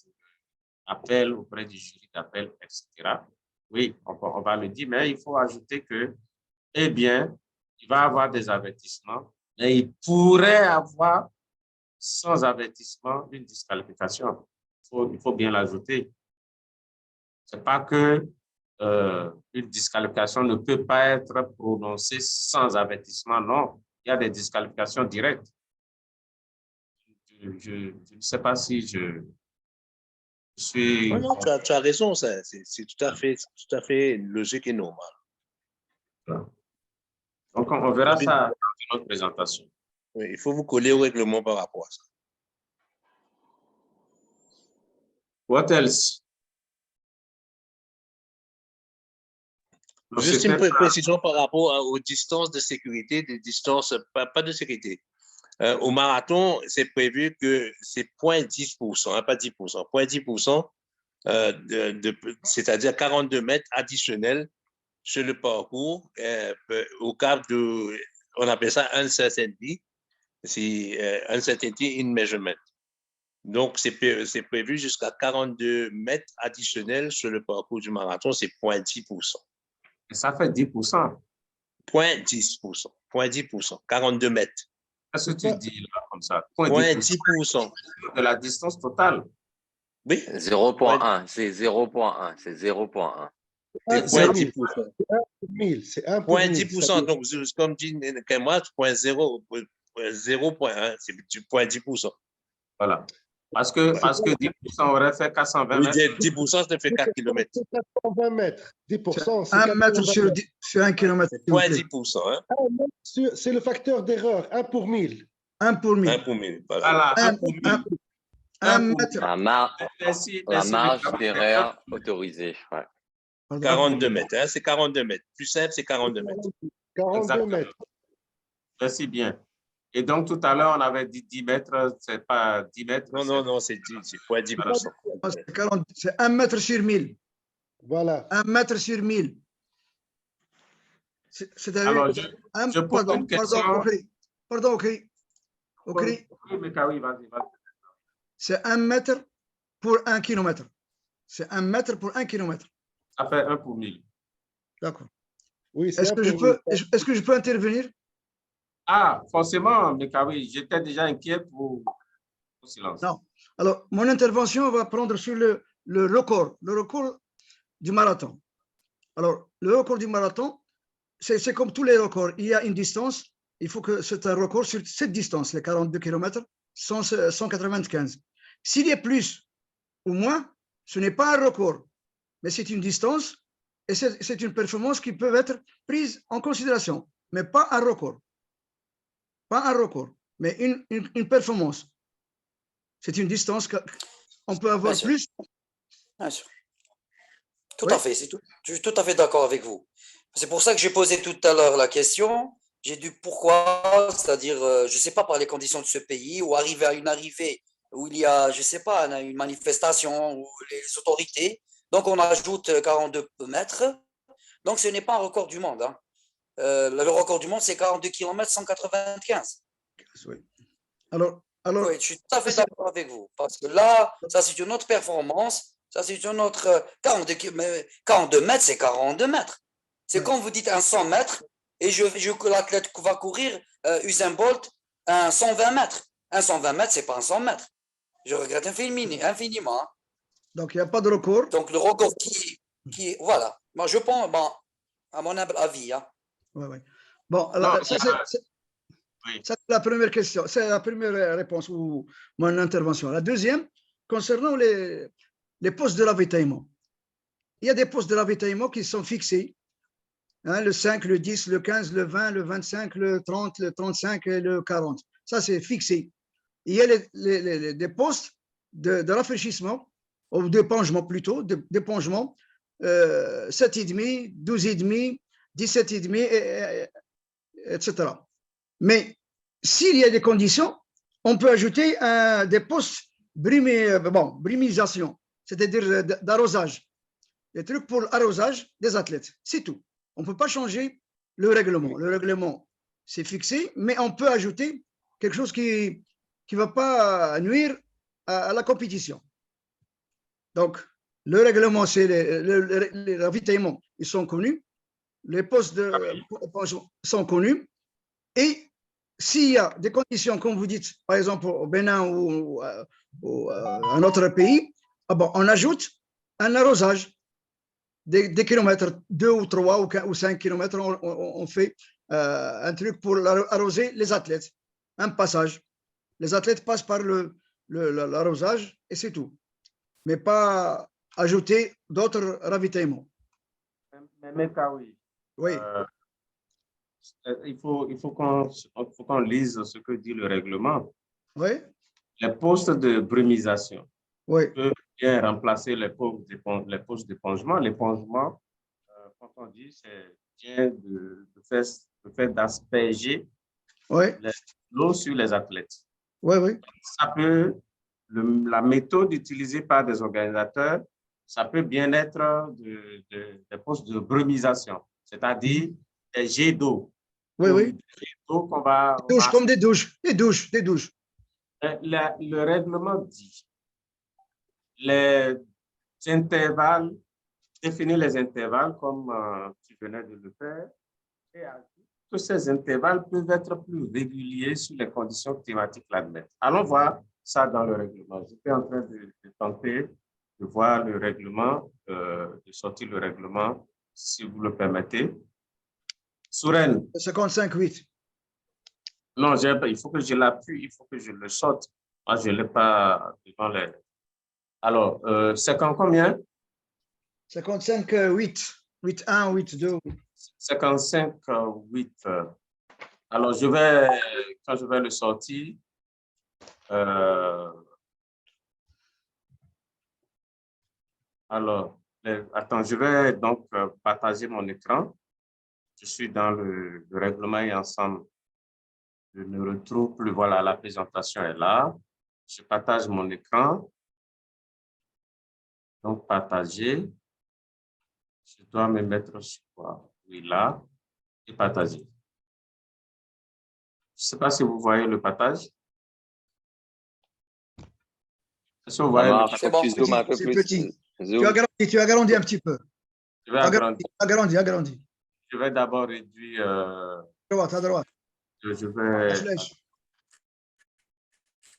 appel auprès du jury d'appel, etc. Oui, on va le dire, mais il faut ajouter que, eh bien, il va y avoir des avertissements, mais il pourrait avoir sans avertissement une disqualification. Il faut bien l'ajouter. Ce n'est pas que une disqualification ne peut pas être prononcée sans avertissement, non. il y a des disqualifications directes. Je ne sais pas si je suis... Non, tu as raison, c'est tout à fait logique et normal. Donc, on verra ça dans notre présentation. Oui, il faut vous coller au règlement par rapport à ça. What else? Juste une précision par rapport aux distances de sécurité, des distances, pas de sécurité. Au marathon, c'est prévu que c'est 0,10%, hein, pas 10%, 0,10%, c'est-à-dire 42 mètres additionnels sur le parcours au cas de, on appelle ça uncertainty, c'est uncertainty in measurement. Donc, c'est prévu jusqu'à 42 mètres additionnels sur le parcours du marathon, c'est 0,10%. Et ça fait 10%. 0,10%, 0,10%, 42 mètres. Qu'est-ce que tu dis là, comme ça? 0,10%. De la distance totale. Oui. 0,1, c'est 0,1, c'est 0,1. C'est 0,10%. C'est 1 pour 1000. 0,10%, donc comme dit moi, 0,1, c'est 0,10%. Voilà. Parce que 10% aurait fait 420 mètres. 10%, ça fait 4 km. 420 mètres. 10%, c'est 1 mètre sur 1 km. 0,10%. Hein? C'est le facteur d'erreur, 1 pour 1000. 1 pour 1000. 1 pour 1000. Voilà, 1 pour 1000. 1 mètre. La marge d'erreur autorisée. Ouais. 42 mètres, hein? C'est 42 mètres. Plus simple, c'est 42 mètres. 42 mètres. Merci bien. Et donc, tout à l'heure, on avait dit 10 mètres, c'est pas 10 mètres. Non, c'est 0,10%. C'est 1 mètre sur 1000. Voilà. 1 mètre sur 1000. C'est-à-dire. Alors, je pose une question. Pardon, ok. Oui, vas-y. C'est 1 mètre pour 1 kilomètre. C'est 1 mètre pour 1 kilomètre. Ça fait 1 pour 1000. D'accord. Oui, est-ce que je peux intervenir? Ah, forcément, Mekawi, j'étais déjà inquiet pour le silence. Non. Alors, mon intervention va prendre sur le record du marathon. Alors, le record du marathon, c'est comme tous les records. Il y a une distance. Il faut que c'est un record sur cette distance, les 42 km, 195. S'il y a plus ou moins, ce n'est pas un record, mais c'est une distance et c'est une performance qui peut être prise en considération, mais pas un record. Pas un record, mais une performance. C'est une distance qu'on peut avoir plus. Bien sûr. Tout à fait, je suis tout à fait d'accord avec vous. C'est pour ça que j'ai posé tout à l'heure la question. J'ai dit pourquoi, c'est-à-dire, je ne sais pas, par les conditions de ce pays, ou arriver à une arrivée où il y a, je ne sais pas, une manifestation, ou les autorités, donc on ajoute 42 mètres. Donc ce n'est pas un record du monde. Hein. Le record du monde, c'est 42 km 195. Oui. Alors, oui, je suis tout à fait d'accord avec vous. Parce que là, ça, c'est une autre performance. Ça, c'est une autre. 42 mètres, c'est 42 mètres. C'est comme vous dites un 100 mètres et l'athlète va courir Usain Bolt un 120 mètres. Un 120 mètres, c'est pas un 100 mètres. Je regrette infiniment. Hein. Donc, il n'y a pas de record. Donc, le record qui voilà. Moi, je pense, à mon avis. Hein. Oui. Bon, alors, ça, c'est la première question, c'est la première réponse ou mon intervention. La deuxième, concernant les postes de ravitaillement. Il y a des postes de ravitaillement qui sont fixés. Hein, le 5, le 10, le 15, le 20, le 25, le 30, le 35 et le 40. Ça, c'est fixé. Il y a des postes de rafraîchissement, ou d'épongement plutôt, d'épongement, 7,5, 12,5, 17,5, etc. Mais s'il y a des conditions, on peut ajouter des postes brimisation, c'est-à-dire d'arrosage. Des trucs pour l'arrosage des athlètes, c'est tout. On ne peut pas changer le règlement. Le règlement, c'est fixé, mais on peut ajouter quelque chose qui ne va pas nuire à la compétition. Donc, le règlement, c'est les ravitaillements, ils sont connus. Les postes de sont connus. Et s'il y a des conditions, comme vous dites, par exemple au Bénin ou un autre pays, on ajoute un arrosage des kilomètres, 2 ou 3 ou 5 kilomètres, on fait un truc pour arroser les athlètes, un passage. Les athlètes passent par l'arrosage et c'est tout. Mais pas ajouter d'autres ravitaillements. Mais oui. Oui. Il faut qu'on lise ce que dit le règlement. Oui. Les postes de brumisation peuvent bien remplacer les postes d'épongement. L'épongement, quand on dit, c'est bien le fait d'asperger l'eau sur les athlètes. Oui, oui. Ça peut, la méthode utilisée par des organisateurs, ça peut bien être des postes de brumisation, c'est-à-dire des jets d'eau. Oui, oui. Des jets d'eau qu'on va... Comme des douches, des douches. Le règlement dit les intervalles, définir les intervalles comme tu venais de le faire, et que ces intervalles peuvent être plus réguliers si les conditions climatiques l'admettent. Allons voir ça dans le règlement. J'étais en train de tenter de voir le règlement, de sortir le règlement, si vous le permettez. Souren. 55.8. Non, il faut que je l'appuie, il faut que je le sorte. Moi, je ne l'ai pas devant les... Alors, c'est quand combien? 55.8. 8.1, 8.2. 55.8. Alors, quand je vais le sortir, alors, attends, je vais donc partager mon écran. Je suis dans le règlement et ensemble. Je ne retrouve plus. Voilà, la présentation est là. Je partage mon écran. Donc, partager. Je dois me mettre sur quoi? Oui, là. Et partager. Je ne sais pas si vous voyez le partage. Est-ce que vous voyez c'est bon. C'est petit. Tu as agrandi un petit peu. Je vais agrandir. Agrandi. Je vais d'abord réduire. À droite. Je vais. La flèche.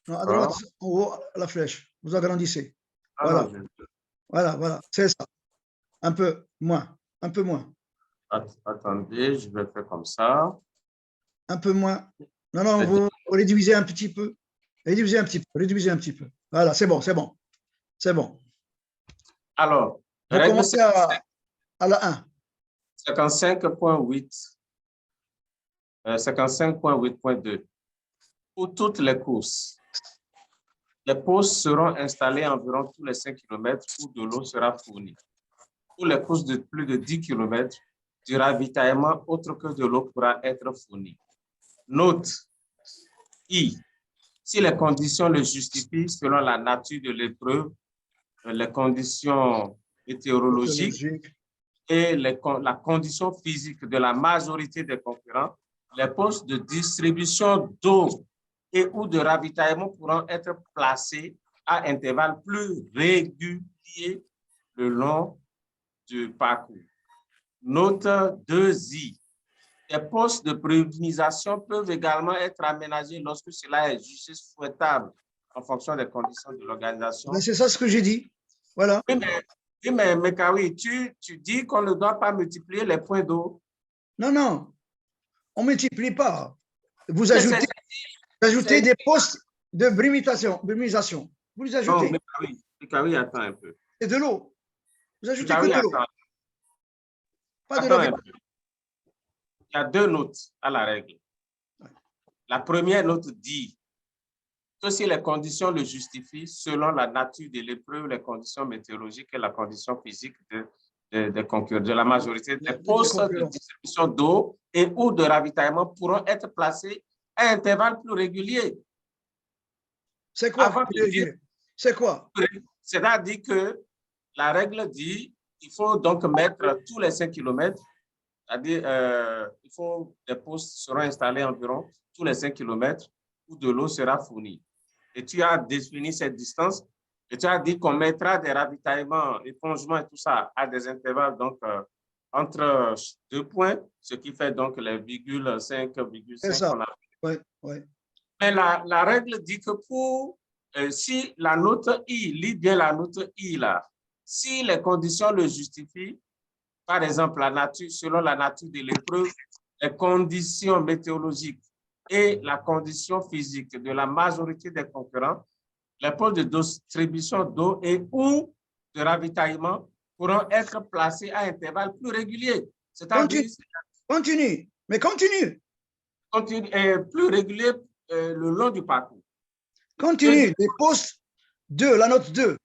Non, à droite, en haut, la flèche. Vous agrandissez. Voilà. Voilà. C'est ça. Un peu moins. Attendez, je vais faire comme ça. Un peu moins. Non, vous réduisez un petit peu. Réduisez un petit peu. Voilà, c'est bon. Alors, vous commencez à la 1. 55.8. 55.8.2. Pour toutes les courses, les postes seront installés environ tous les 5 km où de l'eau sera fournie. Pour les courses de plus de 10 km, du ravitaillement autre que de l'eau pourra être fourni. Note I. Si les conditions le justifient selon la nature de l'épreuve, les conditions météorologiques et la condition physique de la majorité des concurrents, les postes de distribution d'eau et ou de ravitaillement pourront être placés à intervalles plus réguliers le long du parcours. Note 2i. Les postes de brumisation peuvent également être aménagés lorsque cela est jugé souhaitable en fonction des conditions de l'organisation. C'est ça ce que j'ai dit. Voilà. Oui, mais Kawi, tu dis qu'on ne doit pas multiplier les points d'eau. Non. On ne multiplie pas. Vous ajoutez des postes de brumisation. Vous les ajoutez. Non, mais Kawi, attends un peu. C'est de l'eau. Vous ajoutez que de l'eau. Pas de l'eau. Il y a 2 notes à la règle. La première note dit que si les conditions le justifient, selon la nature de l'épreuve, les conditions météorologiques et la condition physique de concurrents, de la majorité des postes de distribution d'eau et ou de ravitaillement pourront être placés à intervalles plus réguliers. C'est quoi? C'est quoi? C'est-à-dire que la règle dit qu'il faut donc mettre tous les 5 km. C'est-à-dire, il faut des postes seront installés environ tous les 5 km où de l'eau sera fournie. Et tu as défini cette distance et tu as dit qu'on mettra des ravitaillements, épongements et tout ça à des intervalles donc entre 2 points, ce qui fait donc les 5,5. Oui. Mais la règle dit que si la note I, lis bien la note I là, si les conditions le justifient, par exemple, selon la nature de l'épreuve, les conditions météorologiques et la condition physique de la majorité des concurrents, les postes de distribution d'eau et ou de ravitaillement pourront être placés à intervalles plus réguliers. C'est-à-dire continue, mais continue. Plus réguliers le long du parcours. Continue. Les postes 2, la note 2,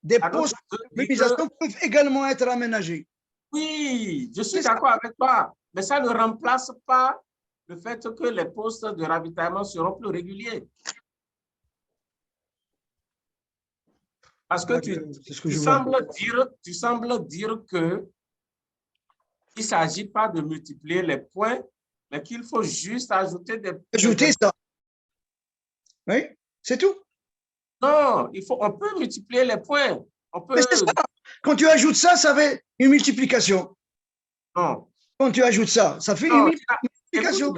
des postes de mobilisation peuvent également être aménagés. Oui, je suis d'accord avec toi, mais ça ne remplace pas le fait que les postes de ravitaillement seront plus réguliers. Parce que tu sembles dire que il ne s'agit pas de multiplier les points, mais qu'il faut juste ajouter des... Ajouter ça. Oui, c'est tout. Non, on peut multiplier les points. Mais c'est ça. Quand tu ajoutes ça, ça fait une multiplication. Non. Quand tu ajoutes ça, ça fait une multiplication.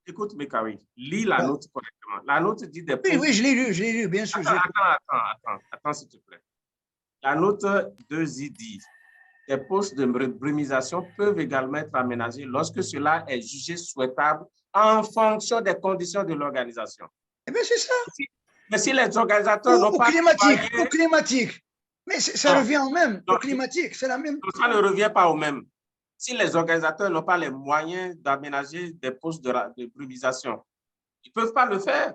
Écoute, Mekari, lis la note correctement. La note dit des points. Oui, je l'ai lu, bien sûr. Attends, s'il te plaît. La note 2i dit des postes de brumisation peuvent également être aménagés lorsque cela est jugé souhaitable en fonction des conditions de l'organisation. Eh bien, c'est ça. Mais si les organisateurs n'ont pas... Au climatique. Mais ça revient au même. Au climatique, c'est la même. Ça ne revient pas au même. Si les organisateurs n'ont pas les moyens d'aménager des postes de brumisation, ils ne peuvent pas le faire.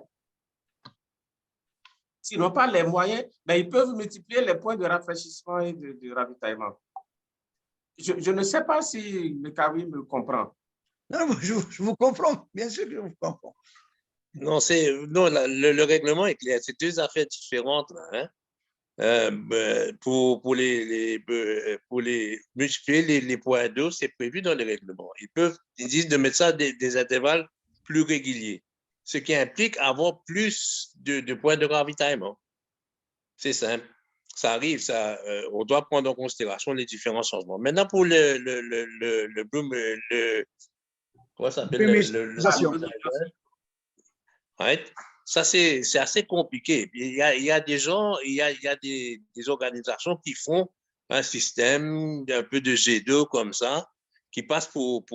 S'ils n'ont pas les moyens, ben ils peuvent multiplier les points de rafraîchissement et de ravitaillement. Je ne sais pas si Mekari me comprend. Non, je vous comprends. Bien sûr que je vous comprends. Non, le règlement est clair. C'est deux affaires différentes. Là, hein? Pour les multiplier les points d'eau, c'est prévu dans le règlement. Ils disent de mettre ça des intervalles plus réguliers, ce qui implique avoir plus de points de ravitaillement. C'est simple. Ça arrive, on doit prendre en considération les différents changements. Maintenant, pour comment ça s'appelle? Right? Ça, c'est assez compliqué. Il y a des gens, il y a des organisations qui font un système un peu de jet d'eau comme ça, qui passe pour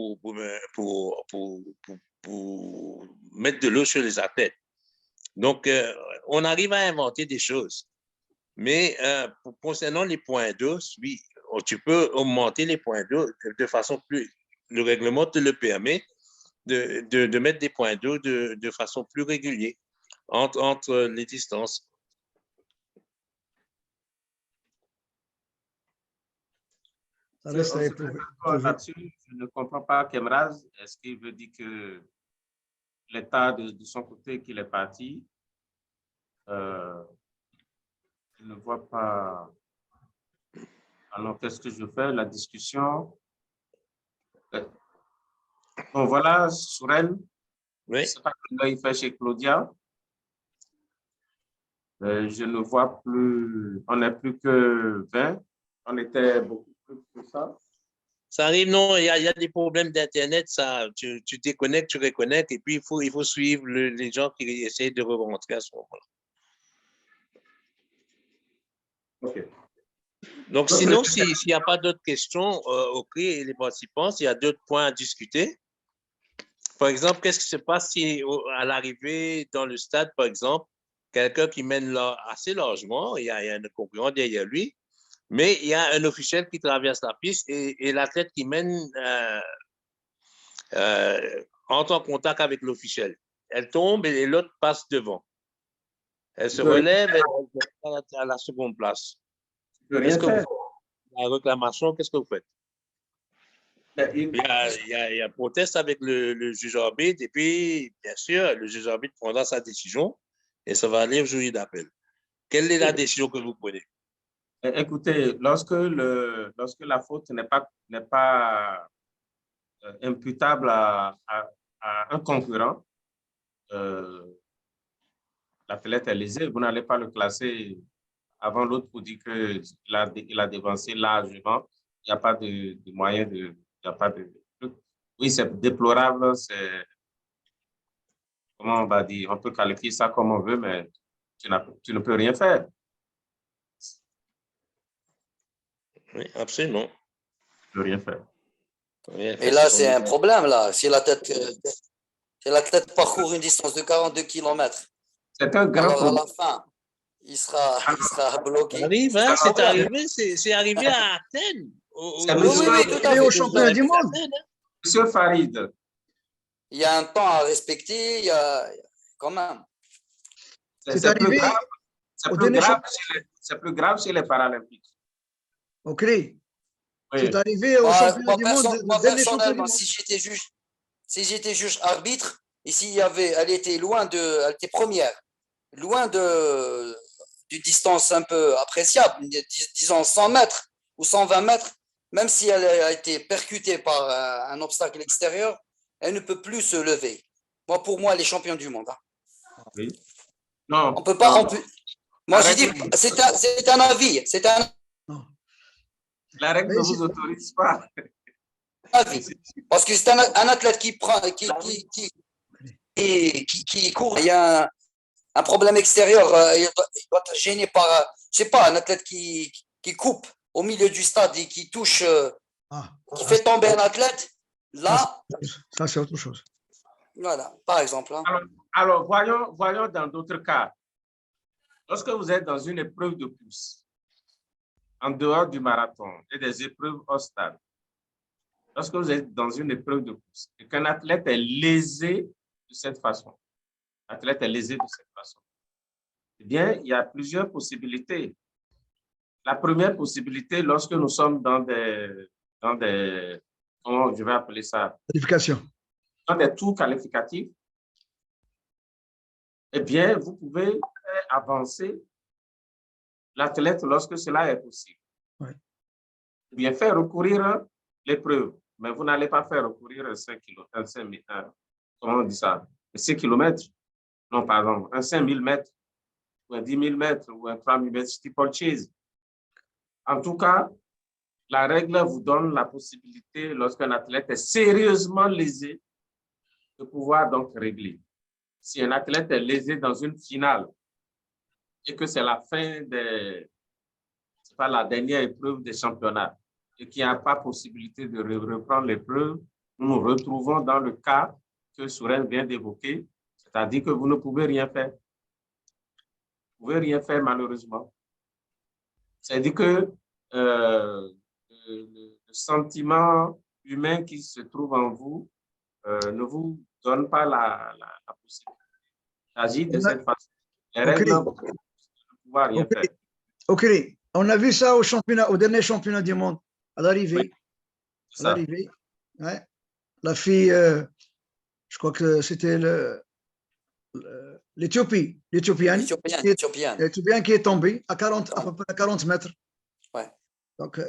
mettre de l'eau sur les athlètes. Donc, on arrive à inventer des choses. Mais concernant les points d'eau, oui, tu peux augmenter les points d'eau de façon plus... Le règlement te le permet de mettre des points d'eau de façon plus régulière entre les distances. Là-dessus, je ne comprends pas Kemraz. Est-ce qu'il veut dire que l'État, de son côté, qu'il est parti, je ne vois pas. Alors, qu'est-ce que je fais? La discussion. Bon, voilà, Sourel. Oui. C'est pas ce qu'il fait chez Claudia. Je ne vois plus. On n'est plus que 20. On était beaucoup plus que ça. Ça arrive, non, il y a des problèmes d'Internet, tu déconnectes, tu reconnectes, et puis il faut suivre les gens qui essayent de rentrer à ce moment-là. OK. Donc, sinon, s'il n'y a pas d'autres questions, OK, les participants, s'il y a d'autres points à discuter. Par exemple, qu'est-ce qui se passe si, à l'arrivée dans le stade, par exemple, quelqu'un qui mène assez largement, il y a un concurrent derrière lui, mais il y a un officiel qui traverse la piste et l'athlète qui mène entre en contact avec l'officiel. Elle tombe et l'autre passe devant. Elle se relève et elle est à la seconde place. Qu'est-ce que vous faites? La réclamation, qu'est-ce que vous faites? Il y a un proteste avec le juge arbitre et puis, bien sûr, le juge arbitre prendra sa décision et ça va aller au jury d'appel. Quelle est la décision que vous prenez? Écoutez, lorsque la faute n'est pas imputable à un concurrent, l'athlète est lésé. Vous n'allez pas le classer avant l'autre pour dire qu'il a dévancé largement. Il n'y a pas de moyen de... Il n'y a pas de... Oui, c'est déplorable. Comment on va dire? On peut qualifier ça comme on veut, mais tu ne peux rien faire. Oui, absolument. Tu ne peux rien faire. Et là, c'est un problème, là. Si l'athlète parcourt une distance de 42 km, c'est un grand alors à problème. la fin, il sera bloqué. Arrive, hein, c'est arrivé à Athènes. C'est Oui, tout à Et fait. au championnat du monde. Monsieur Farid, Il y a un temps à respecter, il y a quand même. C'est c'est plus arrivé grave, au dernier c'est plus grave chez les Paralympiques. Ok. Oui. C'est arrivé au championnat du monde, Moi, le dernier championnat du personnellement, monde. si j'étais juge arbitre, ici, elle était première, loin d'une distance un peu appréciable, disons 100 mètres ou 120 mètres, même si elle a été percutée par un obstacle extérieur, elle ne peut plus se lever. Pour moi, elle est championne du monde. Oui. Non. On peut pas. Moi, je dis, Arrêtez. c'est un avis. C'est un La règle ne vous autorise pas. avis. Parce que c'est un athlète qui prend, qui court. Il y a un problème extérieur. Il doit être gêné par, je sais pas, un athlète qui coupe au milieu du stade et qui touche, qui fait tomber un athlète. Là, ça c'est autre chose. Voilà, par exemple. Hein. Alors voyons dans d'autres cas. Lorsque vous êtes dans une épreuve de course, en dehors du marathon et des épreuves au stade, lorsque vous êtes dans une épreuve de course et qu'un athlète est lésé de cette façon, eh bien, il y a plusieurs possibilités. La première possibilité, lorsque nous sommes dans des comment je vais appeler ça? Qualification. Dans des tours qualificatifs, eh bien, vous pouvez faire avancer l'athlète lorsque cela est possible. Ouais. Ou bien faire recourir l'épreuve, mais vous n'allez pas faire recourir 5 comment on dit ça? 6 km? Non, pardon, un 5000 mètres, ou un 10 000 mètres, ou un 3000 mètres steeplechase. En tout cas, la règle vous donne la possibilité, lorsqu'un athlète est sérieusement lésé, de pouvoir donc régler. Si un athlète est lésé dans une finale et que c'est la fin c'est pas la dernière épreuve des championnats et qu'il n'y a pas possibilité de reprendre l'épreuve, nous nous retrouvons dans le cas que Souren vient d'évoquer, c'est-à-dire que vous ne pouvez rien faire. Vous ne pouvez rien faire malheureusement. C'est-à-dire que le sentiment humain qui se trouve en vous ne vous donne pas la possibilité d'agir de cette façon. Les règles, vous ne pouvez rien faire. Ok, on a vu ça au dernier championnat du monde, à l'arrivée. Oui, ouais. La fille, je crois que c'était l'Éthiopienne qui est tombée à peu près 40 mètres. Ouais. Donc,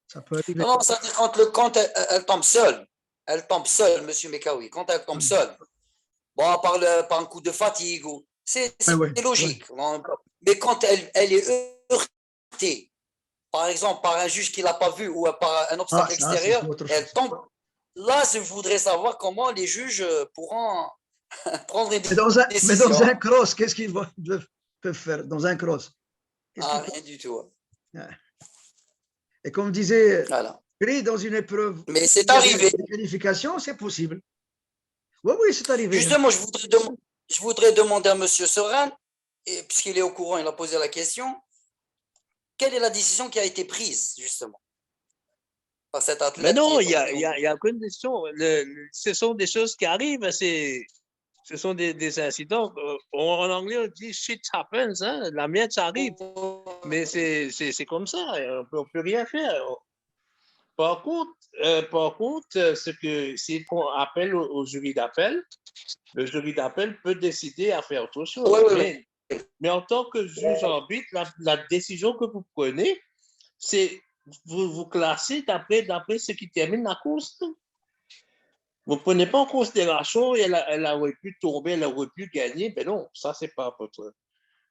ça peut arriver. Non, ça veut dire quand elle tombe seule. Elle tombe seule, monsieur Mekaoui. Quand elle tombe seule, bon, par un coup de fatigue, c'est logique. Ouais. Mais quand elle est heurtée, par exemple, par un juge qui ne l'a pas vu ou par un obstacle extérieur, elle tombe. Là, je voudrais savoir comment les juges pourront prendre une décision. Mais dans un cross, qu'est-ce qu'ils peuvent faire dans un cross? Rien du tout. Ouais. Et comme disait, voilà. Dans une épreuve mais c'est arrivé. De qualification, c'est possible. Oui, c'est arrivé. Justement, je voudrais demander à M. Soren, puisqu'il est au courant, il a posé la question, quelle est la décision qui a été prise, justement, par cet athlète? Mais non, il n'y a aucune décision. Ce sont des choses qui arrivent, ce sont des incidents. En anglais, on dit shit happens, hein? La mienne, ça arrive. Mais c'est comme ça, on ne peut rien faire. Par contre, s'ils font appel au jury d'appel, le jury d'appel peut décider à faire autre chose. Oui. Mais en tant que juge arbitre, la décision que vous prenez, c'est vous classez d'après ce qui termine la course. Vous ne prenez pas en considération, elle aurait pu tomber, elle aurait pu gagner. Mais non, ça, c'est pas votre.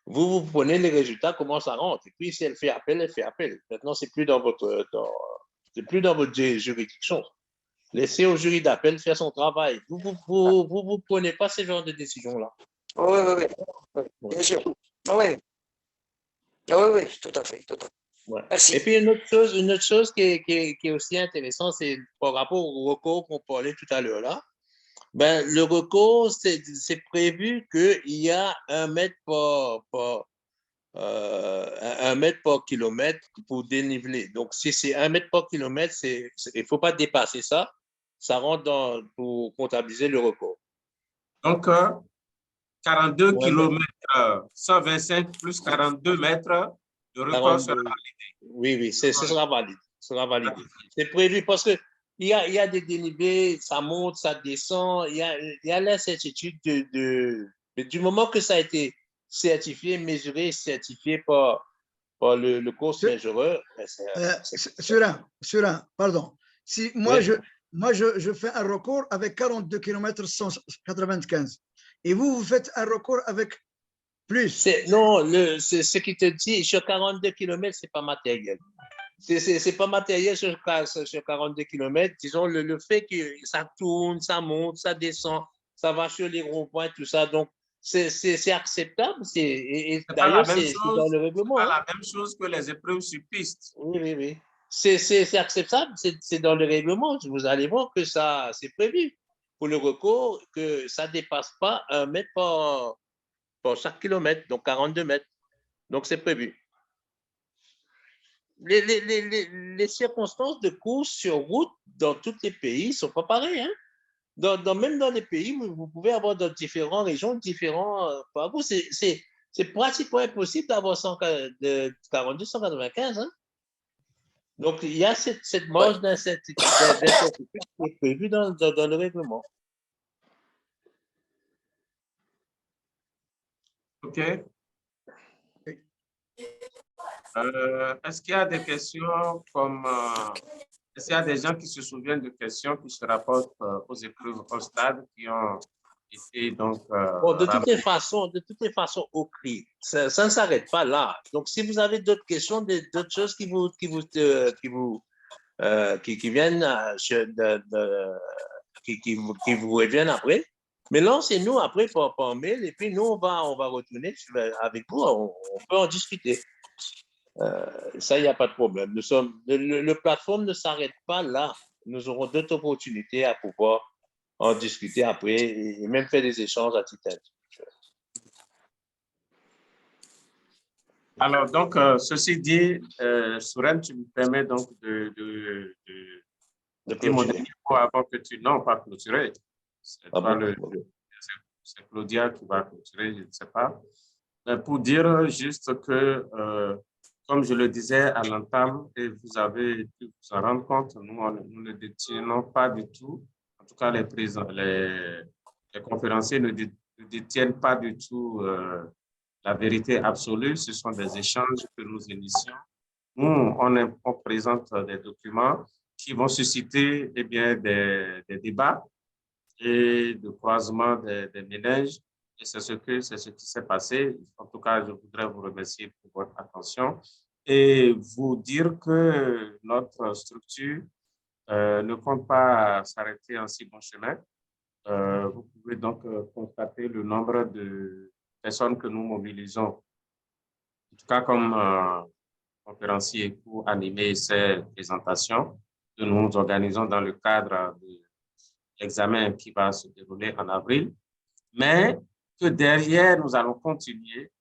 Vous prenez les résultats, comment ça rentre. Et puis, si elle fait appel, elle fait appel. Maintenant, c'est plus dans votre juridiction. Laissez au jury d'appel faire son travail. Vous prenez pas ce genre de décision-là. Oui, bien sûr. Oui, tout à fait. Ouais. Merci. Et puis une autre chose qui est aussi intéressante, c'est par rapport au record qu'on parlait tout à l'heure là. Ben, le record, c'est prévu qu'il y a 1 mètre par kilomètre pour déniveler. Donc, si c'est 1 mètre par kilomètre, il ne faut pas dépasser ça. Ça rentre pour comptabiliser le record. Donc, 42 km, 125 plus 42 mètres, le record sera validé. Oui, ce sera valide. C'est prévu parce que il y a des dénivelés, ça monte, ça descend. Il y a l'incertitude du moment que ça a été certifié, mesuré, certifié par le course majeur. Surin, pardon. Si moi, je fais un record avec 42 km 195 et vous faites un record avec plus. Non, ce qui te dit, sur 42 km, ce n'est pas matériel. C'est pas matériel sur 42 km. Disons, le fait que ça tourne, ça monte, ça descend, ça va sur les ronds-points, tout ça. Donc, c'est acceptable. D'ailleurs, c'est dans le règlement. C'est pas la même chose que les épreuves sur piste. Oui. C'est acceptable. C'est dans le règlement. Vous allez voir que ça, c'est prévu pour le recours, que ça ne dépasse pas 1 mètre par chaque kilomètre, donc 42 mètres. Donc, c'est prévu. Les circonstances de course sur route dans tous les pays ne sont pas pareilles. Hein? Même dans les pays, vous pouvez avoir dans différentes régions, différents parcours. C'est pratiquement impossible d'avoir 42, 195. Hein? Donc, il y a cette marge d'incertitude qui est prévue dans le règlement. OK. Est-ce qu'il y a des questions comme... est-ce qu'il y a des gens qui se souviennent de questions qui se rapportent aux épreuves au stade qui ont été donc... de toutes les façons, au CRI, ça ne s'arrête pas là. Donc, si vous avez d'autres questions, d'autres choses qui viennent, qui vous reviennent après, mais lancez-nous après par mail et puis nous, on va retourner avec vous. On peut en discuter. Ça, il n'y a pas de problème. Le plateforme ne s'arrête pas là. Nous aurons d'autres opportunités à pouvoir en discuter après et même faire des échanges à titre individuel. Alors, donc, ceci dit, Souren, tu me permets donc de dire mon dernier mot avant que tu... Non, pas clôturer. C'est Claudia qui va clôturer, je ne sais pas. Mais pour dire juste que, comme je le disais à l'entame, et vous avez pu vous en rendre compte, nous ne détenons pas du tout, en tout cas les conférenciers ne détiennent pas du tout la vérité absolue. Ce sont des échanges que nous initions. Nous, on présente des documents qui vont susciter des débats et de croisement des méninges. Et c'est ce qui s'est passé. En tout cas, je voudrais vous remercier pour votre attention et vous dire que notre structure ne compte pas s'arrêter en si bon chemin. Vous pouvez donc constater le nombre de personnes que nous mobilisons, en tout cas comme conférencier pour animer ces présentations que nous organisons dans le cadre de l'examen qui va se dérouler en avril, mais que derrière, nous allons continuer,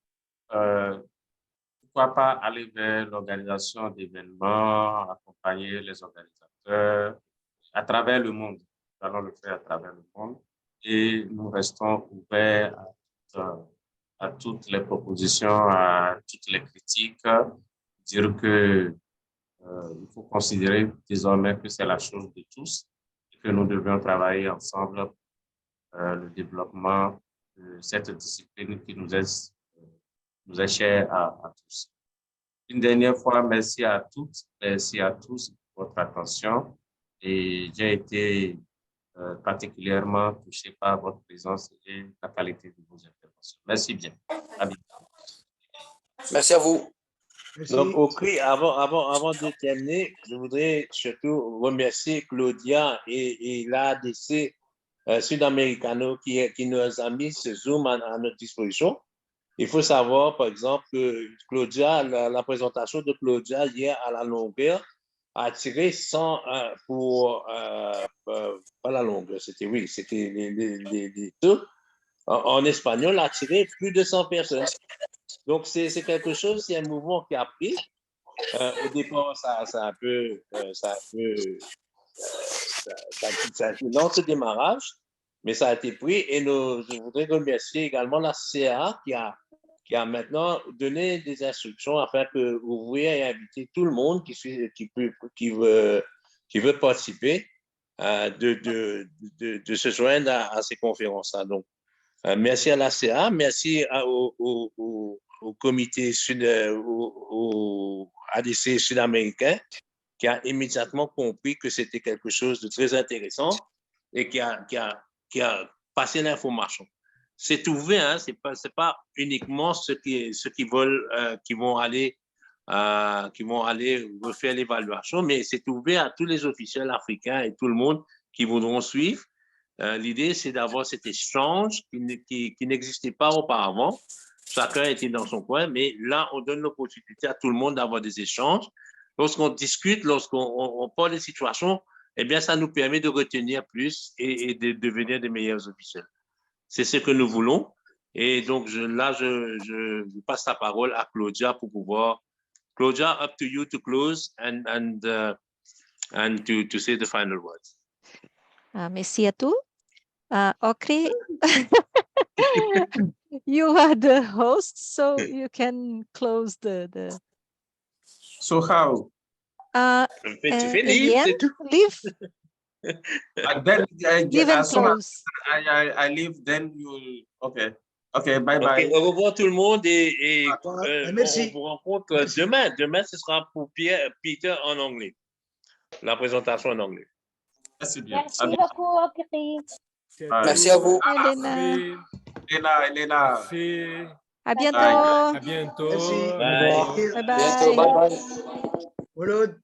pourquoi pas aller vers l'organisation d'événements, accompagner les organisateurs à travers le monde. Nous allons le faire à travers le monde et nous restons ouverts à toutes les propositions, à toutes les critiques, dire que il faut considérer désormais que c'est la chose de tous et que nous devons travailler ensemble le développement de cette discipline qui nous est chère à tous. Une dernière fois, merci à toutes, merci à tous pour votre attention et j'ai été particulièrement touché par votre présence et la qualité de vos interventions. Merci bien. À bientôt. Merci à vous. Donc, au CRI, avant de terminer, je voudrais surtout remercier Claudia et l'ADC Sudamericano qui nous a mis ce Zoom à notre disposition. Il faut savoir, par exemple, que Claudia, la présentation de Claudia hier à la longueur a attiré 100 pas la longueur, c'était les deux. En espagnol, a attiré plus de 100 personnes. Donc, c'est quelque chose, c'est un mouvement qui a pris. Au départ, ça a un peu lent ce démarrage, mais ça a été pris. Et je voudrais remercier également la CA qui a maintenant donné des instructions afin que vous voyez inviter tout le monde qui veut participer de se joindre à ces conférences-là. Donc, merci à la CA, merci au comité au ADC sud-américain qui a immédiatement compris que c'était quelque chose de très intéressant et qui a passé l'information. C'est ouvert, hein, c'est pas uniquement ceux qui veulent, qui vont aller refaire l'évaluation, mais c'est ouvert à tous les officiels africains et tout le monde qui voudront suivre. L'idée, c'est d'avoir cet échange qui n'existait pas auparavant. Chacun était dans son coin, mais là, on donne l'opportunité à tout le monde d'avoir des échanges. Lorsqu'on discute, lorsqu'on parle des situations, eh bien, ça nous permet de retenir plus et de devenir des meilleurs officiels. C'est ce que nous voulons. Et donc, je passe la parole à Claudia pour pouvoir. Claudia, up to you to close and to say the final words. Merci à tous. Okri, you are the host, so you can close the... So how? Leave. Leave and close. I leave, then you... Okay. Okay, bye-bye. Au revoir tout le monde et merci. on vous rencontre demain. Demain, ce sera pour Peter en anglais. La présentation en anglais. Merci bien. Merci beaucoup, Okri. Merci à vous. Elena. À bientôt. À bientôt. Merci. Bye. Bye bye. Bientôt, bye bye. Walid.